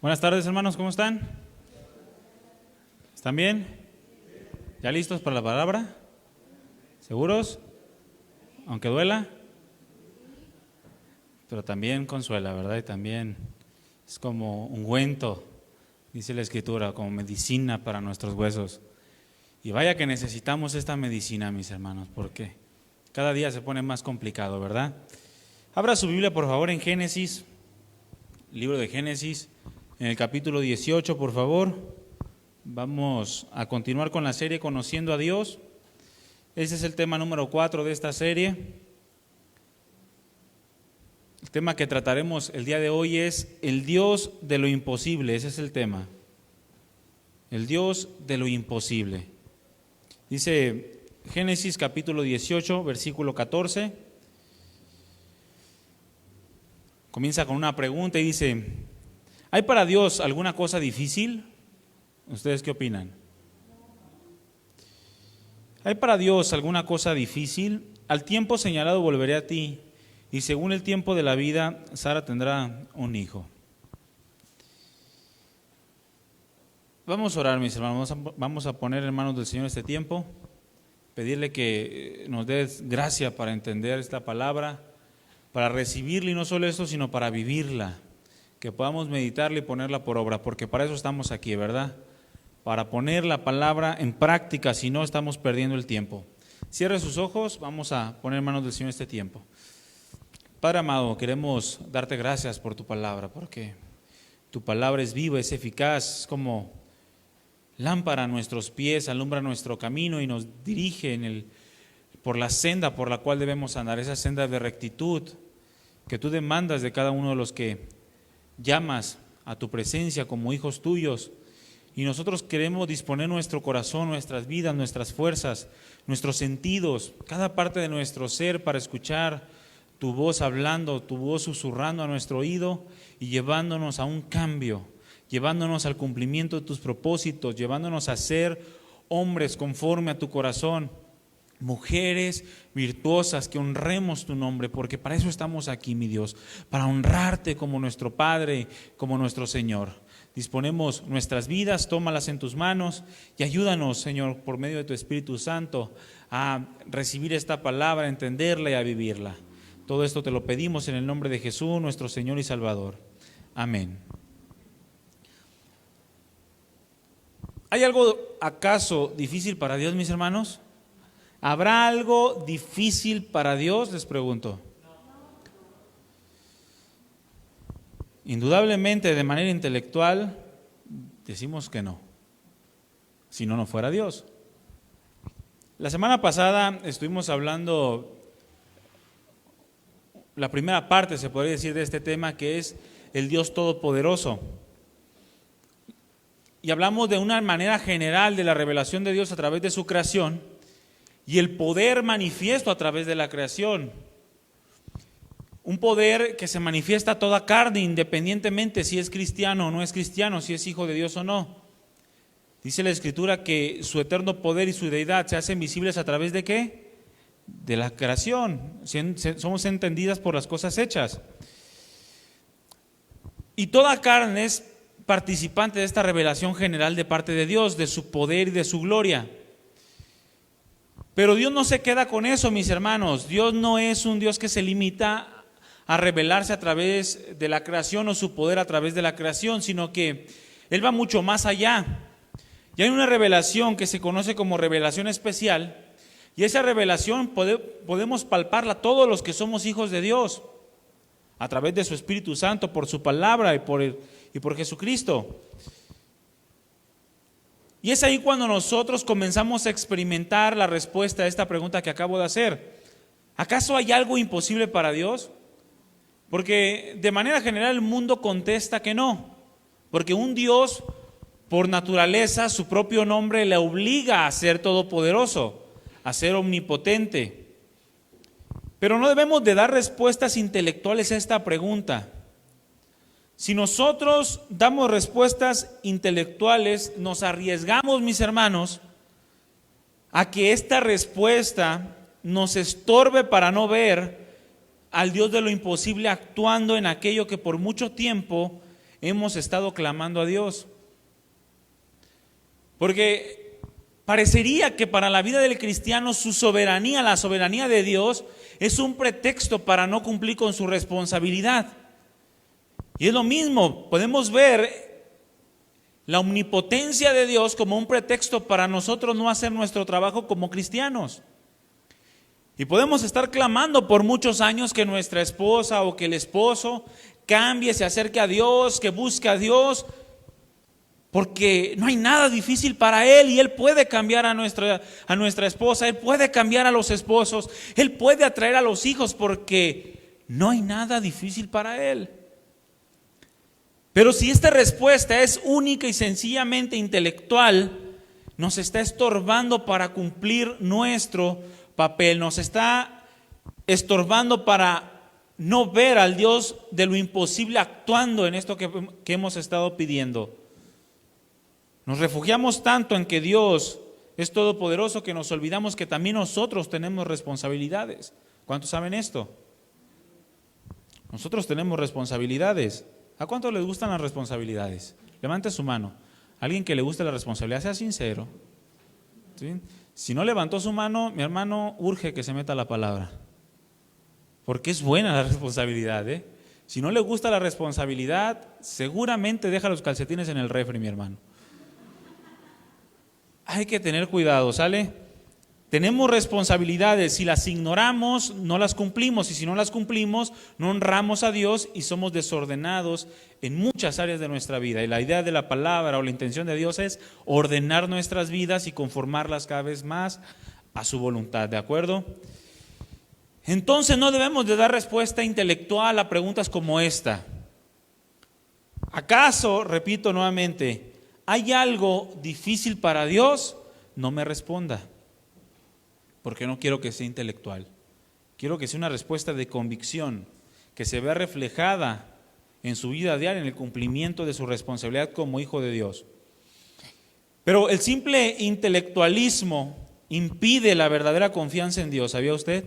Buenas tardes, hermanos, ¿cómo están? ¿Están bien? ¿Ya listos para la palabra? ¿Seguros? Aunque duela, pero también consuela, ¿verdad? Y también es como ungüento, dice la Escritura, como medicina para nuestros huesos. Y vaya que necesitamos esta medicina, mis hermanos, porque cada día se pone más complicado, ¿verdad? Abra su Biblia, por favor, en Génesis, libro de Génesis, en el capítulo 18, por favor. Vamos a continuar con la serie Conociendo a Dios. Ese es el tema número 4 de esta serie. El tema que trataremos el día de hoy es el Dios de lo imposible. Ese es el tema. El Dios de lo imposible. Dice Génesis capítulo 18, versículo 14. Comienza con una pregunta y dice: ¿hay para Dios alguna cosa difícil? ¿Ustedes qué opinan? ¿Hay para Dios alguna cosa difícil? Al tiempo señalado volveré a ti, y según el tiempo de la vida, Sara tendrá un hijo. Vamos a orar, mis hermanos, vamos a poner en manos del Señor este tiempo, pedirle que nos dé gracia para entender esta palabra, para recibirla y no solo esto, sino para vivirla, que podamos meditarla y ponerla por obra, porque para eso estamos aquí, ¿verdad? Para poner la palabra en práctica, si no estamos perdiendo el tiempo. Cierre sus ojos, vamos a poner en manos del Señor este tiempo. Padre amado, queremos darte gracias por tu palabra, porque tu palabra es viva, es eficaz, es como lámpara a nuestros pies, alumbra nuestro camino y nos dirige por la senda por la cual debemos andar, esa senda de rectitud que tú demandas de cada uno de los que llamas a tu presencia como hijos tuyos. Y nosotros queremos disponer nuestro corazón, nuestras vidas, nuestras fuerzas, nuestros sentidos, cada parte de nuestro ser para escuchar tu voz hablando, tu voz susurrando a nuestro oído y llevándonos a un cambio, llevándonos al cumplimiento de tus propósitos, llevándonos a ser hombres conforme a tu corazón, mujeres virtuosas, que honremos tu nombre, porque para eso estamos aquí, mi Dios, para honrarte como nuestro Padre, como nuestro Señor. Disponemos nuestras vidas, tómalas en tus manos y ayúdanos, Señor, por medio de tu Espíritu Santo, a recibir esta palabra, a entenderla y a vivirla. Todo esto te lo pedimos en el nombre de Jesús, nuestro Señor y Salvador. Amén. ¿Hay algo acaso difícil para Dios, mis hermanos? ¿Habrá algo difícil para Dios? Les pregunto. Indudablemente, de manera intelectual, decimos que no, si no, no fuera Dios. La semana pasada estuvimos hablando, la primera parte, se podría decir, de este tema, que es el Dios Todopoderoso. Y hablamos de una manera general de la revelación de Dios a través de su creación y el poder manifiesto a través de la creación. Un poder que se manifiesta a toda carne, independientemente si es cristiano o no es cristiano, si es hijo de Dios o no. Dice la Escritura que su eterno poder y su deidad se hacen visibles a través de ¿qué? De la creación. Somos entendidas por las cosas hechas. Y toda carne es participante de esta revelación general de parte de Dios, de su poder y de su gloria. Pero Dios no se queda con eso, mis hermanos. Dios no es un Dios que se limita a revelarse a través de la creación o su poder a través de la creación, sino que Él va mucho más allá. Y hay una revelación que se conoce como revelación especial, y esa revelación podemos palparla todos los que somos hijos de Dios, a través de su Espíritu Santo, por su palabra y por Jesucristo. Y es ahí cuando nosotros comenzamos a experimentar la respuesta a esta pregunta que acabo de hacer. ¿Acaso hay algo imposible para Dios? Porque de manera general el mundo contesta que no, porque un Dios por naturaleza, su propio nombre le obliga a ser todopoderoso, a ser omnipotente. Pero no debemos de dar respuestas intelectuales a esta pregunta. Si nosotros damos respuestas intelectuales, nos arriesgamos, mis hermanos, a que esta respuesta nos estorbe para no ver al Dios de lo imposible actuando en aquello que por mucho tiempo hemos estado clamando a Dios? Porque parecería que para la vida del cristiano su soberanía, la soberanía de Dios, es un pretexto para no cumplir con su responsabilidad. Y es lo mismo, podemos ver la omnipotencia de Dios como un pretexto para nosotros no hacer nuestro trabajo como cristianos. Y podemos estar clamando por muchos años que nuestra esposa o que el esposo cambie, se acerque a Dios, que busque a Dios, porque no hay nada difícil para Él y Él puede cambiar a nuestra esposa, Él puede cambiar a los esposos, Él puede atraer a los hijos, porque no hay nada difícil para Él. Pero si esta respuesta es única y sencillamente intelectual, nos está estorbando para cumplir nuestro papel, nos está estorbando para no ver al Dios de lo imposible actuando en esto que hemos estado pidiendo. Nos refugiamos tanto en que Dios es todopoderoso que nos olvidamos que también nosotros tenemos responsabilidades. ¿Cuántos saben esto? Nosotros tenemos responsabilidades. ¿A cuántos les gustan las responsabilidades? Levante su mano. Alguien que le guste la responsabilidad, sea sincero. ¿Sí? Si no levantó su mano, mi hermano, urge que se meta la palabra. Porque es buena la responsabilidad, ¿eh? Si no le gusta la responsabilidad, seguramente deja los calcetines en el refri, mi hermano. Hay que tener cuidado, ¿sale? Tenemos responsabilidades, si las ignoramos, no las cumplimos, y si no las cumplimos, no honramos a Dios y somos desordenados en muchas áreas de nuestra vida. Y la idea de la palabra o la intención de Dios es ordenar nuestras vidas y conformarlas cada vez más a su voluntad, ¿de acuerdo? Entonces no debemos de dar respuesta intelectual a preguntas como esta. ¿Acaso, repito nuevamente, hay algo difícil para Dios? No me responda. Porque no quiero que sea intelectual. Quiero que sea una respuesta de convicción, que se vea reflejada en su vida diaria, en el cumplimiento de su responsabilidad como hijo de Dios. Pero el simple intelectualismo impide la verdadera confianza en Dios, ¿sabía usted?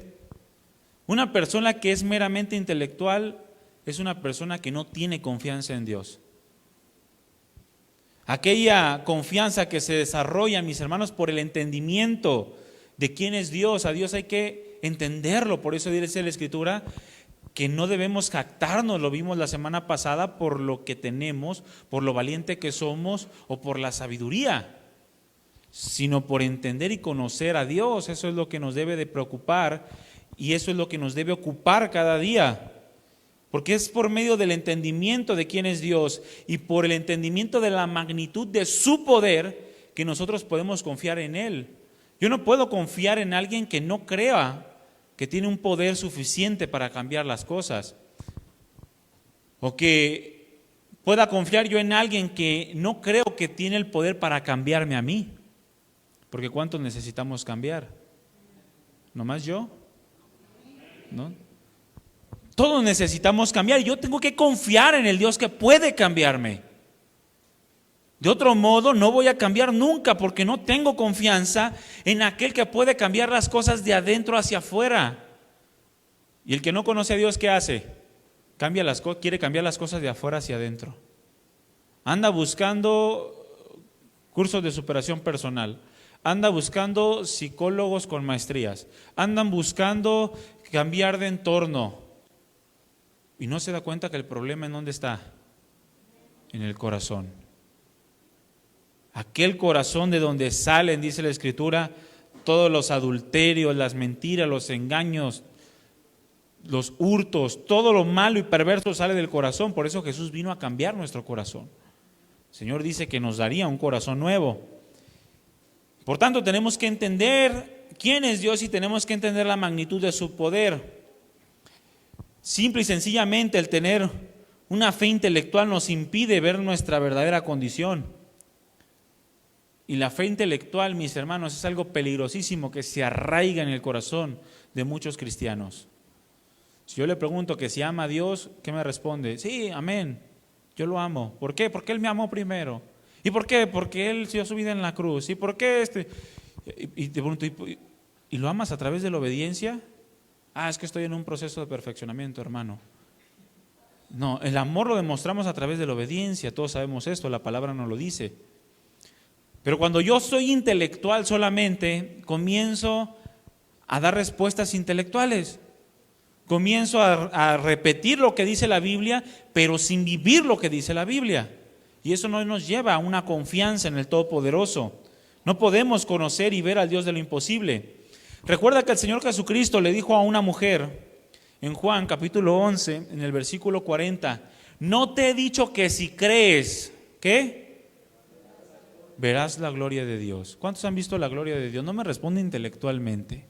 Una persona que es meramente intelectual es una persona que no tiene confianza en Dios. Aquella confianza que se desarrolla, mis hermanos, por el entendimiento de quién es Dios. A Dios hay que entenderlo. Por eso dice la Escritura que no debemos jactarnos, lo vimos la semana pasada, por lo que tenemos, por lo valiente que somos o por la sabiduría, sino por entender y conocer a Dios. Eso es lo que nos debe de preocupar y eso es lo que nos debe ocupar cada día. Porque es por medio del entendimiento de quién es Dios y por el entendimiento de la magnitud de su poder que nosotros podemos confiar en Él. Yo no puedo confiar en alguien que no crea que tiene un poder suficiente para cambiar las cosas. O que pueda confiar yo en alguien que no creo que tiene el poder para cambiarme a mí. Porque ¿cuántos necesitamos cambiar? ¿Nomás yo? ¿No? Todos necesitamos cambiar. Yo tengo que confiar en el Dios que puede cambiarme. De otro modo, no voy a cambiar nunca porque no tengo confianza en aquel que puede cambiar las cosas de adentro hacia afuera. Y el que no conoce a Dios, ¿qué hace? Quiere cambiar las cosas de afuera hacia adentro. Anda buscando cursos de superación personal. Anda buscando psicólogos con maestrías. Andan buscando cambiar de entorno. Y no se da cuenta que el problema ¿en dónde está? En el corazón. Aquel corazón de donde salen, dice la Escritura, todos los adulterios, las mentiras, los engaños, los hurtos, todo lo malo y perverso sale del corazón. Por eso Jesús vino a cambiar nuestro corazón. El Señor dice que nos daría un corazón nuevo. Por tanto, tenemos que entender quién es Dios y tenemos que entender la magnitud de su poder. Simple y sencillamente el tener una fe intelectual nos impide ver nuestra verdadera condición. Y la fe intelectual, mis hermanos, es algo peligrosísimo que se arraiga en el corazón de muchos cristianos. Si yo le pregunto que si ama a Dios, ¿qué me responde? Sí, amén, yo lo amo. ¿Por qué? Porque Él me amó primero. ¿Y por qué? Porque Él dio su vida en la cruz. ¿Y por qué Y te pregunto, ¿y lo amas a través de la obediencia? Es que estoy en un proceso de perfeccionamiento, hermano. No, el amor lo demostramos a través de la obediencia. Todos sabemos esto, la palabra nos lo dice. Pero cuando yo soy intelectual solamente, comienzo a dar respuestas intelectuales. Comienzo a repetir lo que dice la Biblia, pero sin vivir lo que dice la Biblia. Y eso no nos lleva a una confianza en el Todopoderoso. No podemos conocer y ver al Dios de lo imposible. Recuerda que el Señor Jesucristo le dijo a una mujer en Juan capítulo 11, en el versículo 40, no te he dicho que si crees, ¿qué? Verás la gloria de Dios. ¿Cuántos han visto la gloria de Dios? No me responde intelectualmente.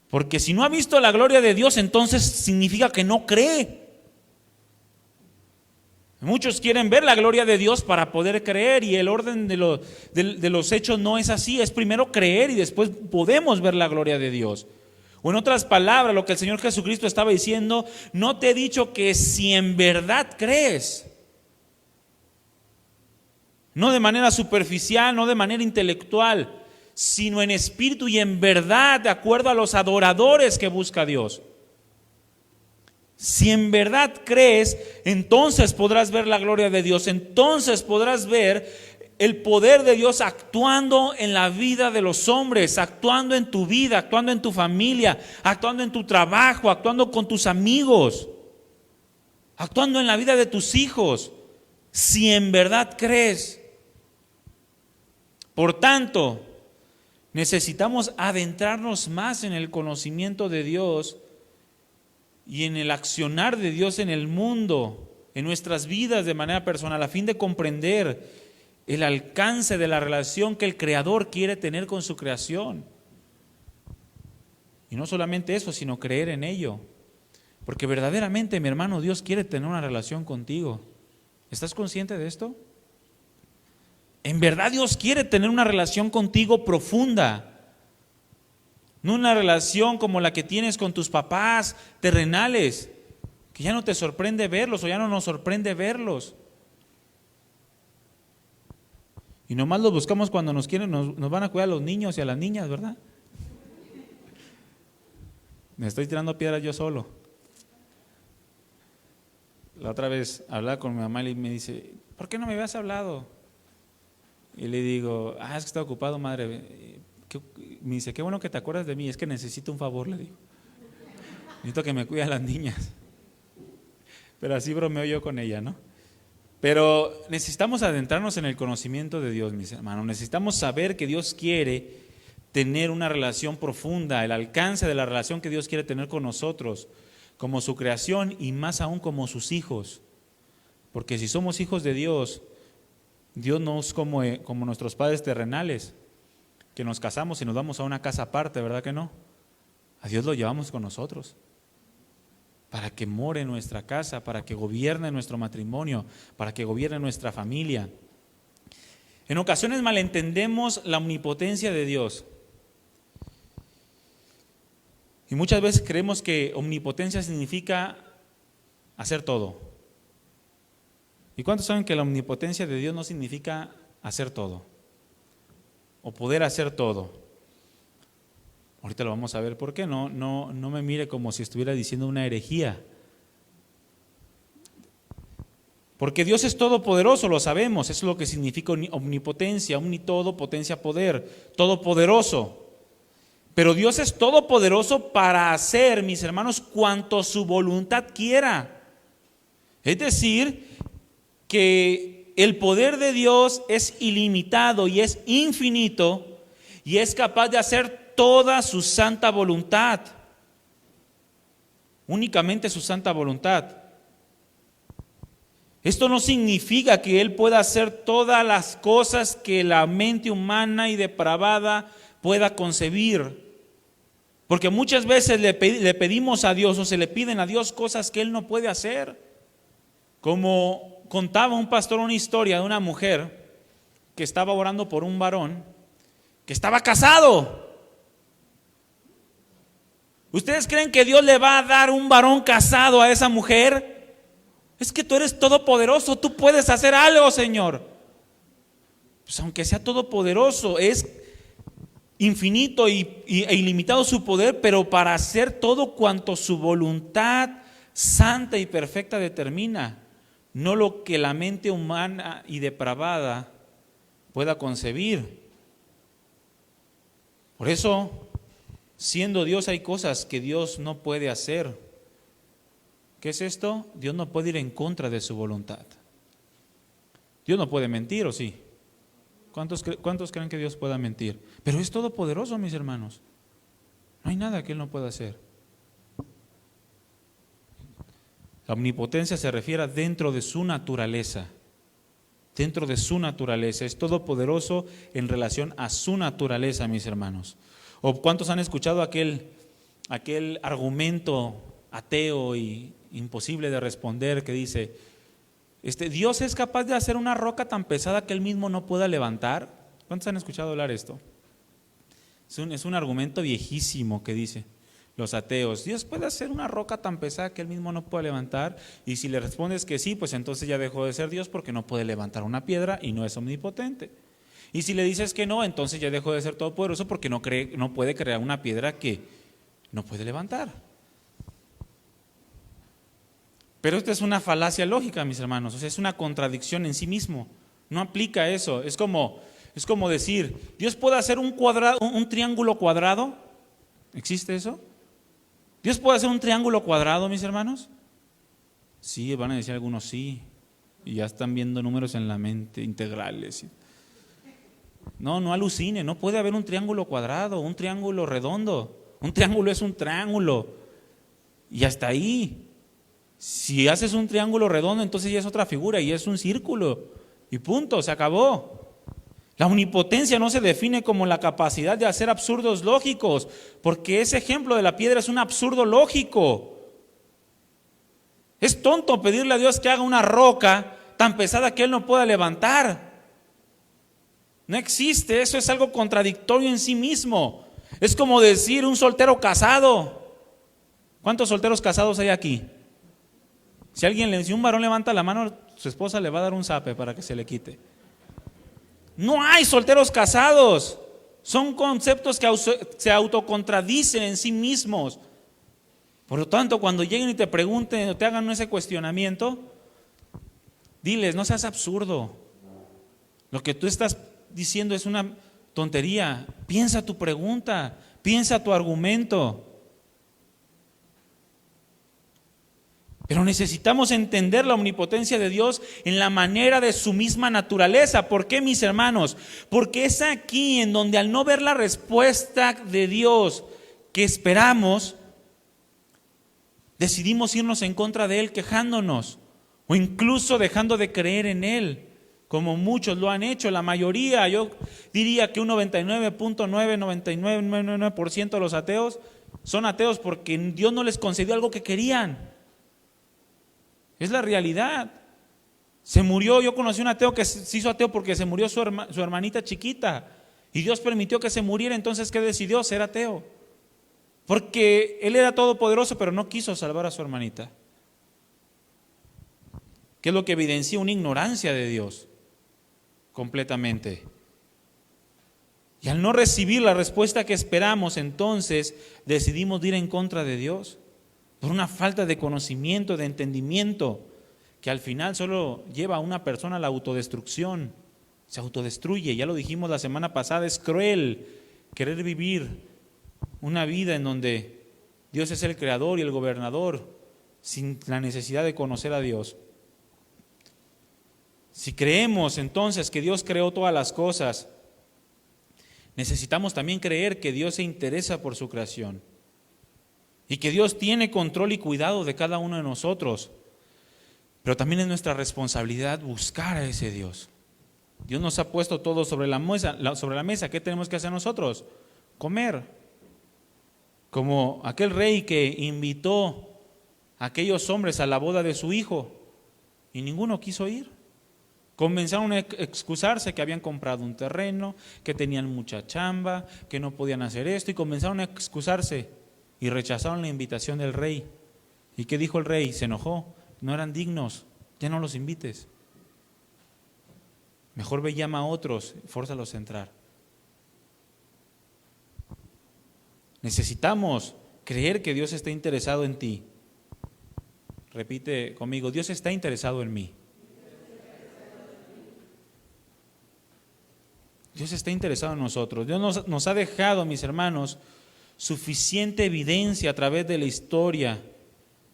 Porque si no ha visto la gloria de Dios, entonces significa que no cree. Muchos quieren ver la gloria de Dios para poder creer, y el orden de los hechos no es así. Es primero creer y después podemos ver la gloria de Dios. O en otras palabras, lo que el Señor Jesucristo estaba diciendo, no te he dicho que si en verdad crees. No de manera superficial, no de manera intelectual, sino en espíritu y en verdad, de acuerdo a los adoradores que busca Dios. Si en verdad crees, entonces podrás ver la gloria de Dios, entonces podrás ver el poder de Dios actuando en la vida de los hombres, actuando en tu vida, actuando en tu familia, actuando en tu trabajo, actuando con tus amigos, actuando en la vida de tus hijos, si en verdad crees. Por tanto, necesitamos adentrarnos más en el conocimiento de Dios y en el accionar de Dios en el mundo, en nuestras vidas de manera personal, a fin de comprender el alcance de la relación que el Creador quiere tener con su creación. Y no solamente eso, sino creer en ello. Porque verdaderamente, mi hermano, Dios quiere tener una relación contigo. ¿Estás consciente de esto? En verdad Dios quiere tener una relación contigo profunda. No una relación como la que tienes con tus papás terrenales, que ya no te sorprende verlos o ya no nos sorprende verlos. Y nomás los buscamos cuando nos quieren, nos van a cuidar a los niños y a las niñas, ¿verdad? Me estoy tirando piedras yo solo. La otra vez hablaba con mi mamá y me dice, ¿por qué no me habías hablado? Y le digo, es que estaba ocupado, madre. Me dice, qué bueno que te acuerdas de mí, es que necesito un favor, le digo. Necesito que me cuide a las niñas. Pero así bromeo yo con ella, ¿no? Pero necesitamos adentrarnos en el conocimiento de Dios, mis hermanos. Necesitamos saber que Dios quiere tener una relación profunda, el alcance de la relación que Dios quiere tener con nosotros, como su creación y más aún como sus hijos. Porque si somos hijos de Dios, Dios no es como nuestros padres terrenales, que nos casamos y nos vamos a una casa aparte, ¿verdad que no? A Dios lo llevamos con nosotros, para que more en nuestra casa, para que gobierne nuestro matrimonio, para que gobierne nuestra familia. En ocasiones malentendemos la omnipotencia de Dios. Y muchas veces creemos que omnipotencia significa hacer todo. ¿Y cuántos saben que la omnipotencia de Dios no significa hacer todo? O poder hacer todo. Ahorita lo vamos a ver por qué. No me mire como si estuviera diciendo una herejía. Porque Dios es todopoderoso, lo sabemos. Eso es lo que significa omnipotencia, omnitodo, potencia, poder, todopoderoso. Pero Dios es todopoderoso para hacer, mis hermanos, cuanto su voluntad quiera. Es decir, que el poder de Dios es ilimitado y es infinito y es capaz de hacer toda su santa voluntad. Únicamente su santa voluntad. Esto no significa que Él pueda hacer todas las cosas que la mente humana y depravada pueda concebir. Porque muchas veces le pedimos a Dios o se le piden a Dios cosas que Él no puede hacer. Como contaba un pastor una historia de una mujer que estaba orando por un varón que estaba casado. ¿Ustedes creen que Dios le va a dar un varón casado a esa mujer? Es que tú eres todopoderoso, tú puedes hacer algo, Señor. Pues aunque sea todopoderoso, es infinito e ilimitado su poder, pero para hacer todo cuanto su voluntad santa y perfecta determina, no lo que la mente humana y depravada pueda concebir. Por eso, siendo Dios, hay cosas que Dios no puede hacer. ¿Qué es esto? Dios no puede ir en contra de su voluntad. Dios no puede mentir, ¿o sí? ¿Cuántos creen que Dios pueda mentir? Pero es todopoderoso, mis hermanos. No hay nada que Él no pueda hacer. La omnipotencia se refiere a dentro de su naturaleza. Dentro de su naturaleza. Es todopoderoso en relación a su naturaleza, mis hermanos. ¿O cuántos han escuchado aquel argumento ateo y imposible de responder que dice, Dios es capaz de hacer una roca tan pesada que Él mismo no pueda levantar? ¿Cuántos han escuchado hablar esto? Es un argumento viejísimo que dice los ateos, Dios puede hacer una roca tan pesada que Él mismo no puede levantar, y si le respondes que sí, pues entonces ya dejó de ser Dios porque no puede levantar una piedra y no es omnipotente. Y si le dices que no, entonces ya dejó de ser todopoderoso porque no puede crear una piedra que no puede levantar. Pero esto es una falacia lógica, mis hermanos, o sea, es una contradicción en sí mismo, no aplica eso. Es como decir, ¿Dios puede hacer un triángulo cuadrado? ¿Existe eso? ¿Dios puede hacer un triángulo cuadrado, mis hermanos? Sí, van a decir algunos sí, y ya están viendo números en la mente, integrales. No alucine, no puede haber un triángulo cuadrado, un triángulo redondo. Un triángulo es un triángulo, y hasta ahí. Si haces un triángulo redondo, entonces ya es otra figura y es un círculo, y punto, se acabó. La omnipotencia no se define como la capacidad de hacer absurdos lógicos, porque ese ejemplo de la piedra es un absurdo lógico. Es tonto pedirle a Dios que haga una roca tan pesada que Él no pueda levantar. No existe, eso es algo contradictorio en sí mismo. Es como decir un soltero casado. ¿Cuántos solteros casados hay aquí? Si un varón levanta la mano, su esposa le va a dar un zape para que se le quite. No hay solteros casados. Son conceptos que se autocontradicen en sí mismos. Por lo tanto, cuando lleguen y te pregunten o te hagan ese cuestionamiento, diles, no seas absurdo. Lo que tú estás diciendo es una tontería. Piensa tu pregunta, piensa tu argumento. Pero necesitamos entender la omnipotencia de Dios en la manera de su misma naturaleza. ¿Por qué, mis hermanos? Porque es aquí en donde, al no ver la respuesta de Dios que esperamos, decidimos irnos en contra de Él quejándonos o incluso dejando de creer en Él, como muchos lo han hecho. La mayoría, yo diría que un 99.999% de los ateos son ateos porque Dios no les concedió algo que querían. Es la realidad. Se murió, yo conocí un ateo que se hizo ateo porque se murió su hermanita chiquita y Dios permitió que se muriera. Entonces, ¿qué decidió? Ser ateo. Porque Él era todopoderoso, pero no quiso salvar a su hermanita. ¿Qué es lo que evidencia? Una ignorancia de Dios completamente. Y al no recibir la respuesta que esperamos, entonces decidimos ir en contra de Dios. Por una falta de conocimiento, de entendimiento, que al final solo lleva a una persona a la autodestrucción. Se autodestruye, ya lo dijimos la semana pasada, es cruel querer vivir una vida en donde Dios es el creador y el gobernador, sin la necesidad de conocer a Dios. Si creemos entonces que Dios creó todas las cosas, necesitamos también creer que Dios se interesa por su creación. Y que Dios tiene control y cuidado de cada uno de nosotros. Pero también es nuestra responsabilidad buscar a ese Dios. Dios nos ha puesto todo sobre la mesa. ¿Qué tenemos que hacer nosotros? Comer. Como aquel rey que invitó a aquellos hombres a la boda de su hijo y ninguno quiso ir. Comenzaron a excusarse que habían comprado un terreno, que tenían mucha chamba, que no podían hacer esto, y comenzaron a excusarse. Y rechazaron la invitación del rey. ¿Y qué dijo el rey? Se enojó. No eran dignos, ya no los invites. Mejor ve, llama a otros, fórzalos a entrar. Necesitamos creer que Dios está interesado en ti. Repite conmigo, Dios está interesado en mí. Dios está interesado en nosotros. Dios nos ha dejado, mis hermanos, suficiente evidencia a través de la historia,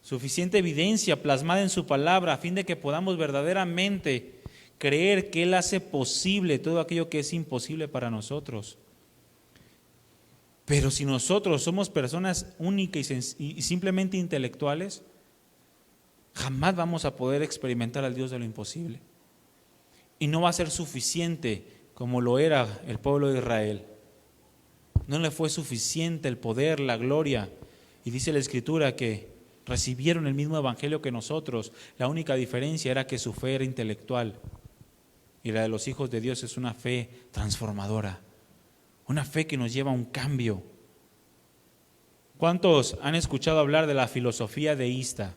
suficiente evidencia plasmada en su palabra, a fin de que podamos verdaderamente creer que Él hace posible todo aquello que es imposible para nosotros. Pero si nosotros somos personas únicas y simplemente intelectuales, jamás vamos a poder experimentar al Dios de lo imposible. Y no va a ser suficiente como lo era el pueblo de Israel. No le fue suficiente el poder, la gloria. Y dice la Escritura que recibieron el mismo evangelio que nosotros. La única diferencia era que su fe era intelectual. Y la de los hijos de Dios es una fe transformadora. Una fe que nos lleva a un cambio. ¿Cuántos han escuchado hablar de la filosofía deísta?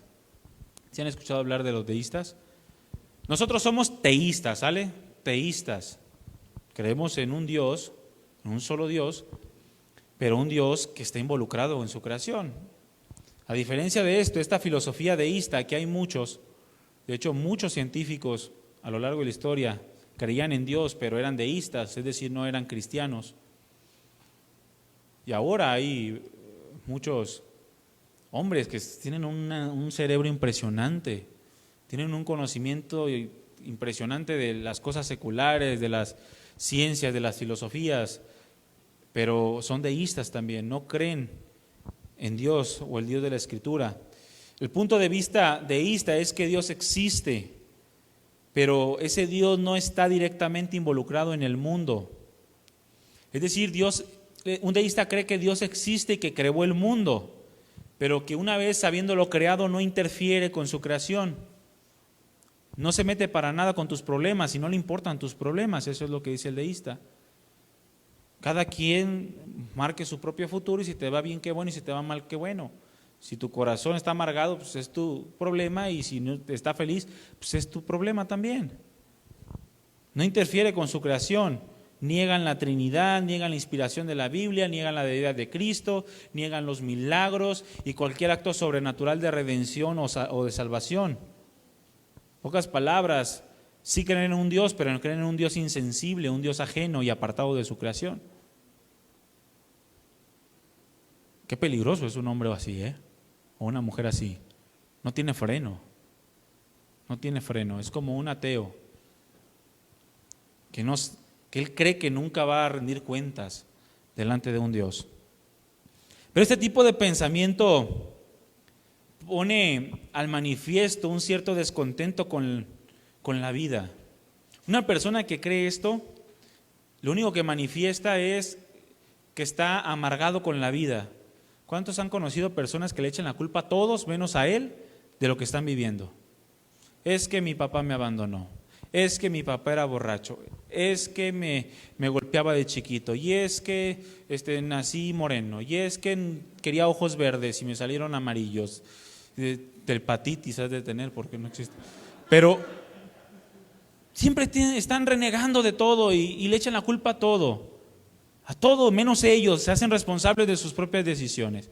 ¿Sí han escuchado hablar de los deístas? Nosotros somos teístas, ¿sale? Teístas. Creemos en un Dios, en un solo Dios, pero un Dios que está involucrado en su creación. A diferencia de esto, esta filosofía deísta, que hay muchos, de hecho muchos científicos a lo largo de la historia creían en Dios, pero eran deístas, es decir, no eran cristianos. Y ahora hay muchos hombres que tienen un cerebro impresionante, tienen un conocimiento impresionante de las cosas seculares, de las ciencias, de las filosofías, pero son deístas también, no creen en Dios o el Dios de la Escritura. El punto de vista deísta es que Dios existe, pero ese Dios no está directamente involucrado en el mundo. Es decir, un deísta cree que Dios existe y que creó el mundo, pero que una vez habiéndolo creado no interfiere con su creación. No se mete para nada con tus problemas y no le importan tus problemas, eso es lo que dice el deísta. Cada quien marque su propio futuro y si te va bien, qué bueno, y si te va mal, qué bueno. Si tu corazón está amargado, pues es tu problema, y si no está feliz, pues es tu problema también. No interfiere con su creación. Niegan la Trinidad, niegan la inspiración de la Biblia, niegan la deidad de Cristo, niegan los milagros y cualquier acto sobrenatural de redención o de salvación. Pocas palabras, sí creen en un Dios, pero no creen en un Dios insensible, un Dios ajeno y apartado de su creación. Qué peligroso es un hombre así, o una mujer así. No tiene freno, es como un ateo que él cree que nunca va a rendir cuentas delante de un Dios. Pero este tipo de pensamiento pone al manifiesto un cierto descontento con la vida. Una persona que cree esto, lo único que manifiesta es que está amargado con la vida. ¿Cuántos han conocido personas que le echan la culpa a todos menos a él de lo que están viviendo? Es que mi papá me abandonó, es que mi papá era borracho, es que me golpeaba de chiquito, y es que nací moreno, y es que quería ojos verdes y me salieron amarillos. Telpatitis has de tener porque no existe. Pero siempre están renegando de todo y le echan la culpa a todo menos ellos, se hacen responsables de sus propias decisiones.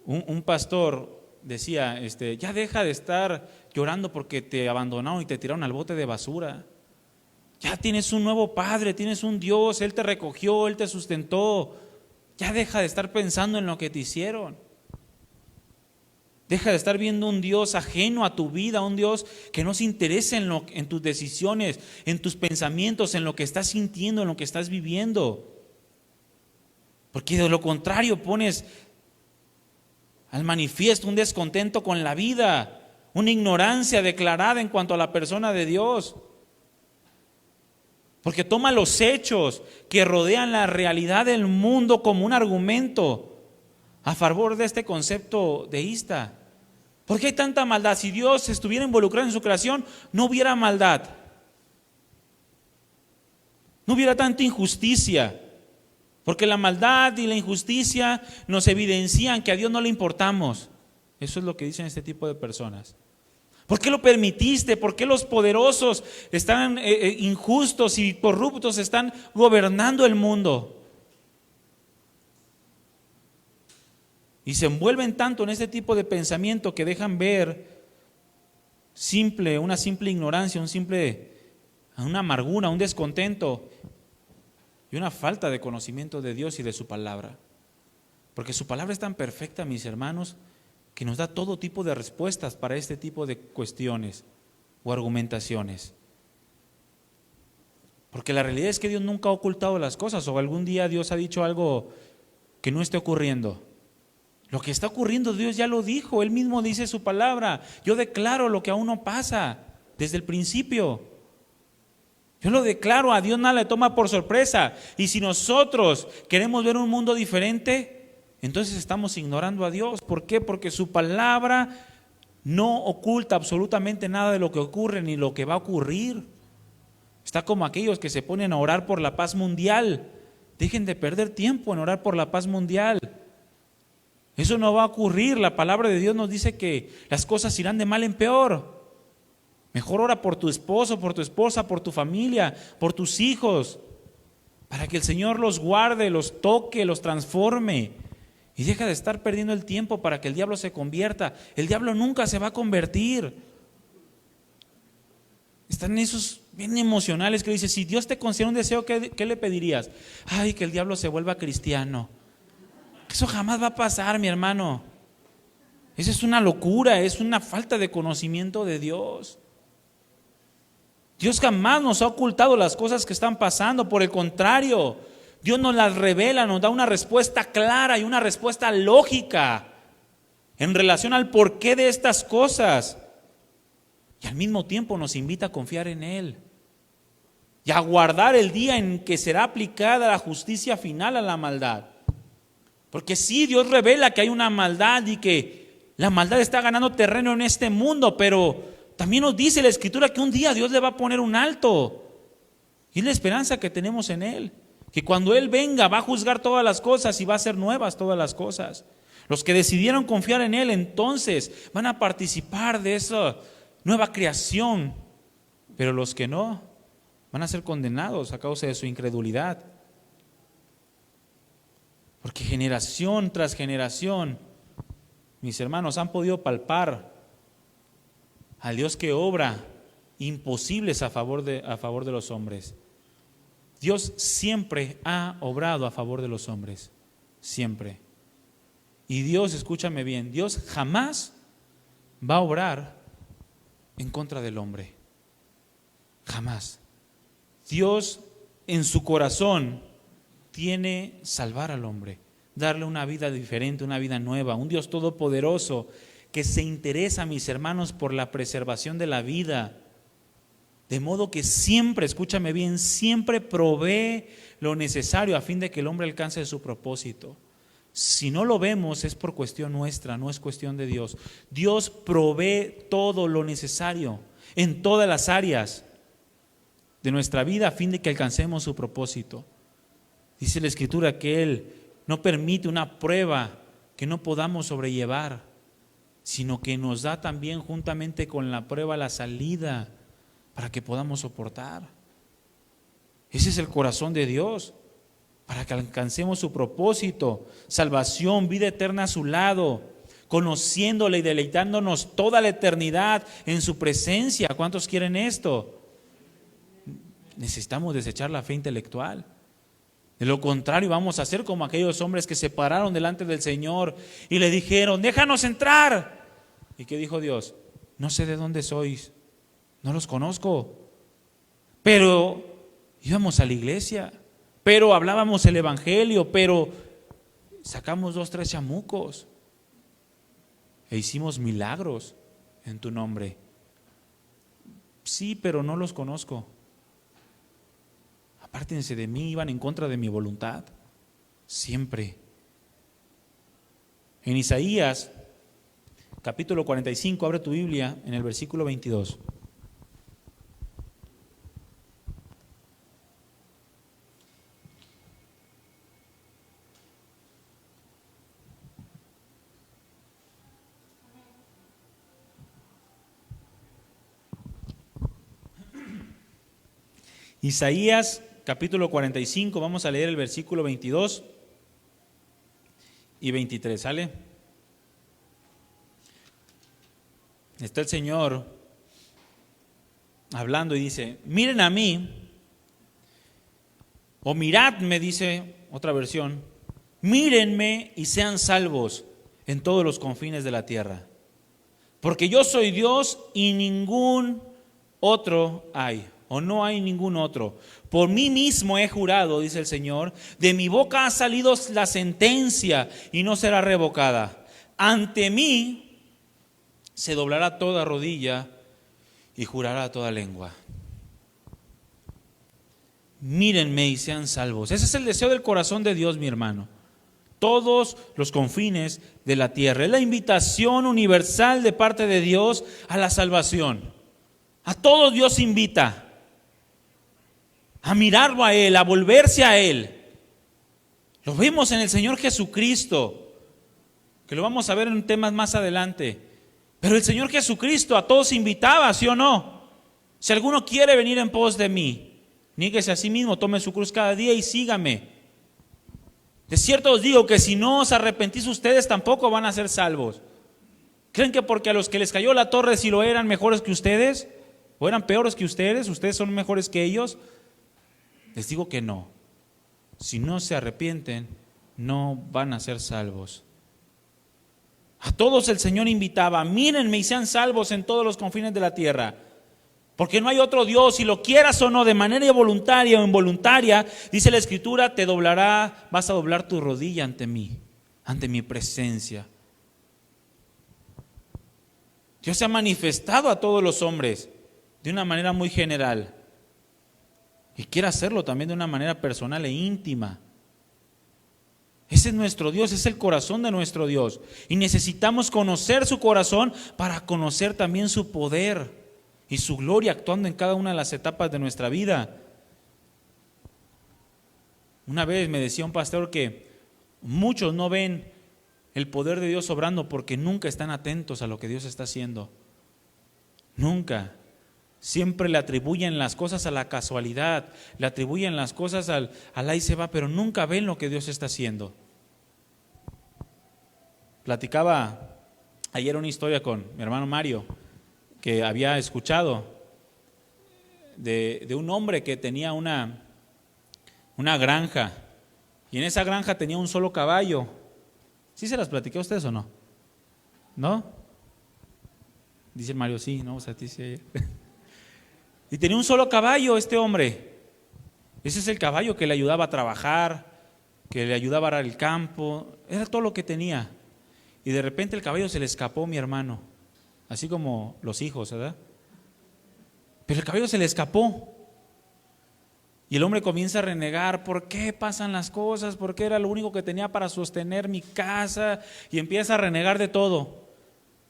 Un pastor decía, ya deja de estar llorando porque te abandonaron y te tiraron al bote de basura. Ya tienes un nuevo padre, tienes un Dios, Él te recogió, Él te sustentó. Ya deja de estar pensando en lo que te hicieron. Deja de estar viendo un Dios ajeno a tu vida, un Dios que no se interesa en tus decisiones, en tus pensamientos, en lo que estás sintiendo, en lo que estás viviendo. Porque de lo contrario pones al manifiesto un descontento con la vida, una ignorancia declarada en cuanto a la persona de Dios. Porque toma los hechos que rodean la realidad del mundo como un argumento a favor de este concepto deísta. ¿Por qué hay tanta maldad? Si Dios estuviera involucrado en su creación, no hubiera maldad. No hubiera tanta injusticia. Porque la maldad y la injusticia nos evidencian que a Dios no le importamos. Eso es lo que dicen este tipo de personas. ¿Por qué lo permitiste? ¿Por qué los poderosos están injustos y corruptos están gobernando el mundo? Y se envuelven tanto en este tipo de pensamiento que dejan ver una simple ignorancia, una amargura, un descontento y una falta de conocimiento de Dios y de su palabra. Porque su palabra es tan perfecta, mis hermanos, que nos da todo tipo de respuestas para este tipo de cuestiones o argumentaciones. Porque la realidad es que Dios nunca ha ocultado las cosas, o algún día Dios ha dicho algo que no esté ocurriendo. Lo que está ocurriendo Dios ya lo dijo, Él mismo dice su palabra. Yo declaro lo que aún no pasa desde el principio. Yo lo declaro, a Dios nada le toma por sorpresa. Y si nosotros queremos ver un mundo diferente, entonces estamos ignorando a Dios. ¿Por qué? Porque su palabra no oculta absolutamente nada de lo que ocurre ni lo que va a ocurrir. Está como aquellos que se ponen a orar por la paz mundial. Dejen de perder tiempo en orar por la paz mundial. Eso no va a ocurrir. La palabra de Dios nos dice que las cosas irán de mal en peor. Mejor ora por tu esposo, por tu esposa, por tu familia, por tus hijos, para que el Señor los guarde, los toque, los transforme. Y deja de estar perdiendo el tiempo para que el diablo se convierta. El diablo nunca se va a convertir. Están esos bien emocionales que dice, si Dios te concede un deseo, ¿qué le pedirías? Ay, que el diablo se vuelva cristiano. Eso jamás va a pasar, mi hermano. Esa es una locura, es una falta de conocimiento de Dios. Dios jamás nos ha ocultado las cosas que están pasando, por el contrario, Dios nos las revela, nos da una respuesta clara y una respuesta lógica en relación al porqué de estas cosas. Y al mismo tiempo nos invita a confiar en Él y a guardar el día en que será aplicada la justicia final a la maldad. Porque sí, Dios revela que hay una maldad y que la maldad está ganando terreno en este mundo, pero también nos dice la Escritura que un día Dios le va a poner un alto. Y es la esperanza que tenemos en Él, que cuando Él venga va a juzgar todas las cosas y va a hacer nuevas todas las cosas. Los que decidieron confiar en Él entonces van a participar de esa nueva creación, pero los que no van a ser condenados a causa de su incredulidad. Porque generación tras generación, mis hermanos, han podido palpar al Dios que obra imposibles a favor de los hombres. Dios siempre ha obrado a favor de los hombres, siempre. Y Dios, escúchame bien, Dios jamás va a obrar en contra del hombre. Jamás. Dios en su corazón tiene salvar al hombre, darle una vida diferente, una vida nueva, un Dios todopoderoso que se interesa, mis hermanos, por la preservación de la vida. De modo que siempre, escúchame bien, siempre provee lo necesario a fin de que el hombre alcance su propósito. Si no lo vemos es por cuestión nuestra, no es cuestión de Dios. Dios provee todo lo necesario en todas las áreas de nuestra vida a fin de que alcancemos su propósito. Dice la Escritura que Él no permite una prueba que no podamos sobrellevar, sino que nos da también juntamente con la prueba la salida para que podamos soportar. Ese es el corazón de Dios, para que alcancemos su propósito, salvación, vida eterna a su lado, conociéndole y deleitándonos toda la eternidad en su presencia. ¿Cuántos quieren esto? Necesitamos desechar la fe intelectual. De lo contrario, vamos a ser como aquellos hombres que se pararon delante del Señor y le dijeron, déjanos entrar. ¿Y qué dijo Dios? No sé de dónde sois, no los conozco, pero íbamos a la iglesia, pero hablábamos el evangelio, pero sacamos 2, 3 chamucos e hicimos milagros en tu nombre. Sí, pero no los conozco. Apártense de mí, iban en contra de mi voluntad, siempre. En Isaías, capítulo 45, abre tu Biblia en el versículo 22. Isaías capítulo 45, vamos a leer el versículo 22 y 23, ¿sale? está el Señor hablando y dice, miren a mí, o miradme, dice otra versión, mírenme y sean salvos en todos los confines de la tierra, porque yo soy Dios y ningún otro hay, o no hay ningún otro. Por mí mismo he jurado, dice el Señor, de mi boca ha salido la sentencia y no será revocada. Ante mí se doblará toda rodilla y jurará toda lengua. Mírenme y sean salvos. Ese es el deseo del corazón de Dios, mi hermano. Todos los confines de la tierra. Es la invitación universal de parte de Dios a la salvación. A todos Dios invita a mirarlo a Él, a volverse a Él. Lo vemos en el Señor Jesucristo, que lo vamos a ver en temas más adelante. Pero el Señor Jesucristo a todos invitaba, ¿sí o no? Si alguno quiere venir en pos de mí, níguese a sí mismo, tome su cruz cada día y sígame. De cierto os digo que si no os arrepentís ustedes tampoco van a ser salvos. ¿Creen que porque a los que les cayó la torre si lo eran mejores que ustedes? ¿O eran peores que ustedes? ¿Ustedes son mejores que ellos? Les digo que no. Si no se arrepienten, no van a ser salvos. A todos el Señor invitaba, mírenme y sean salvos en todos los confines de la tierra. Porque no hay otro Dios, si lo quieras o no, de manera voluntaria o involuntaria, dice la Escritura, te doblará, vas a doblar tu rodilla ante mí, ante mi presencia. Dios se ha manifestado a todos los hombres de una manera muy general. Y quiere hacerlo también de una manera personal e íntima. Ese es nuestro Dios, es el corazón de nuestro Dios. Y necesitamos conocer su corazón para conocer también su poder y su gloria actuando en cada una de las etapas de nuestra vida. Una vez me decía un pastor que muchos no ven el poder de Dios obrando porque nunca están atentos a lo que Dios está haciendo. Nunca. Siempre le atribuyen las cosas a la casualidad, le atribuyen las cosas al ahí se va, pero nunca ven lo que Dios está haciendo. Platicaba ayer una historia con mi hermano Mario, que había escuchado de un hombre que tenía una granja, y en esa granja tenía un solo caballo. ¿Sí se las platiqué a ustedes o no? ¿No? Dice Mario, sí, no, o sea, a ti sí ayer. Y tenía un solo caballo este hombre. Ese es el caballo que le ayudaba a trabajar, que le ayudaba a arar el campo, era todo lo que tenía. Y de repente el caballo se le escapó, mi hermano, así como los hijos, ¿verdad? Pero el caballo se le escapó. Y el hombre comienza a renegar, ¿por qué pasan las cosas? ¿Por qué era lo único que tenía para sostener mi casa? Y empieza a renegar de todo.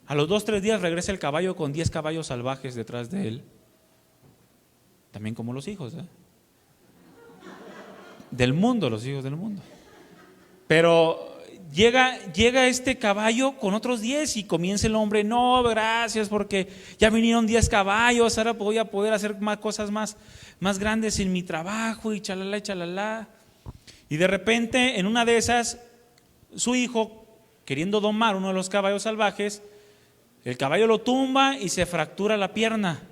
A los 2-3 días regresa el caballo con 10 caballos salvajes detrás de él. También como los hijos, ¿eh? Del mundo, los hijos del mundo. Pero llega este caballo con otros 10 y comienza el hombre, no, gracias, porque ya vinieron 10 caballos, ahora voy a poder hacer más cosas más grandes en mi trabajo y chalala y chalala. Y de repente, en una de esas, su hijo, queriendo domar uno de los caballos salvajes, el caballo lo tumba y se fractura la pierna.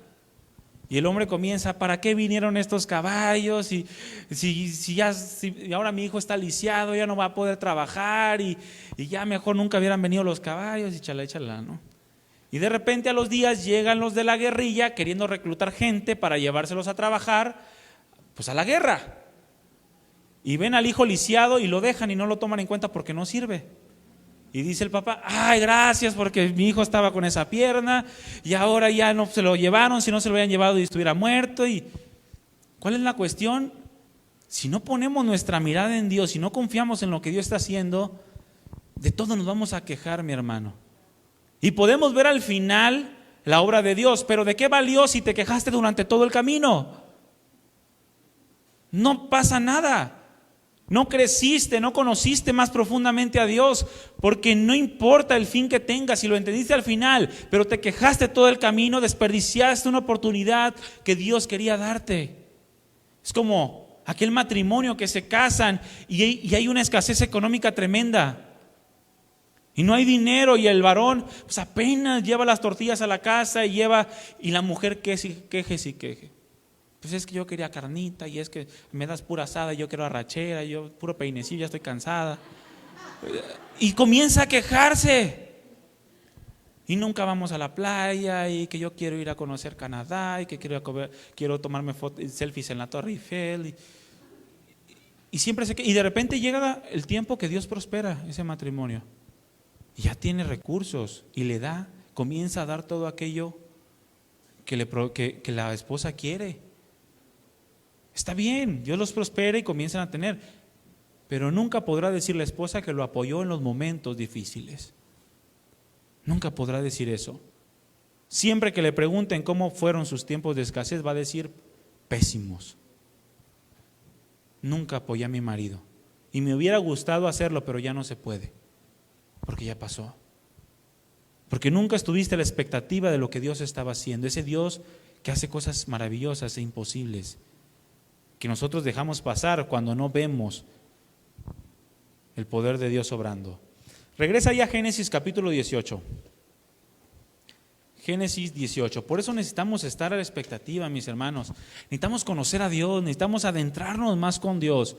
Y el hombre comienza, ¿para qué vinieron estos caballos? Y si ahora mi hijo está lisiado, ya no va a poder trabajar y ya mejor nunca hubieran venido los caballos y chalá, ¿no? Y de repente a los días llegan los de la guerrilla queriendo reclutar gente para llevárselos a trabajar, pues a la guerra. Y ven al hijo lisiado y lo dejan y no lo toman en cuenta porque no sirve. Y dice el papá, ay, gracias porque mi hijo estaba con esa pierna y ahora ya no se lo llevaron, si no se lo habían llevado y estuviera muerto. ¿Y cuál es la cuestión? Si no ponemos nuestra mirada en Dios, si no confiamos en lo que Dios está haciendo, de todo nos vamos a quejar, mi hermano. Y podemos ver al final la obra de Dios, pero ¿de qué valió si te quejaste durante todo el camino? No pasa nada. No creciste, no conociste más profundamente a Dios, porque no importa el fin que tengas, si lo entendiste al final, pero te quejaste todo el camino, desperdiciaste una oportunidad que Dios quería darte. Es como aquel matrimonio que se casan y hay una escasez económica tremenda. Y no hay dinero y el varón pues apenas lleva las tortillas a la casa y la mujer queje. Pues es que yo quería carnita y es que me das pura asada, yo quiero arrachera, yo puro peinecillo, ya estoy cansada. Y comienza a quejarse. Y nunca vamos a la playa y que yo quiero ir a conocer Canadá y que quiero tomarme selfies en la Torre Eiffel. Y siempre y de repente llega el tiempo que Dios prospera ese matrimonio. Y ya tiene recursos y comienza a dar todo aquello que la esposa quiere. Está bien, Dios los prospera y comienzan a tener, pero nunca podrá decir la esposa que lo apoyó en los momentos difíciles. Nunca podrá decir eso. Siempre que le pregunten cómo fueron sus tiempos de escasez, va a decir pésimos. Nunca apoyé a mi marido y me hubiera gustado hacerlo, pero ya no se puede, porque ya pasó. Porque nunca estuviste a la expectativa de lo que Dios estaba haciendo, ese Dios que hace cosas maravillosas e imposibles, que nosotros dejamos pasar cuando no vemos el poder de Dios obrando. Regresa ya a Génesis capítulo 18. Génesis 18. Por eso necesitamos estar a la expectativa, mis hermanos. Necesitamos conocer a Dios, necesitamos adentrarnos más con Dios,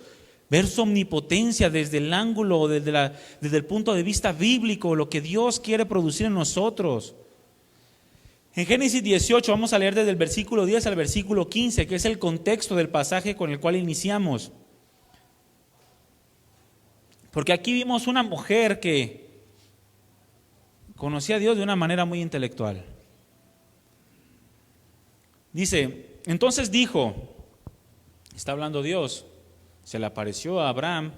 ver su omnipotencia desde el ángulo, desde el punto de vista bíblico, lo que Dios quiere producir en nosotros. En Génesis 18 vamos a leer desde el versículo 10 al versículo 15, que es el contexto del pasaje con el cual iniciamos. Porque aquí vimos una mujer que conocía a Dios de una manera muy intelectual. Dice, entonces dijo, está hablando Dios, se le apareció a Abraham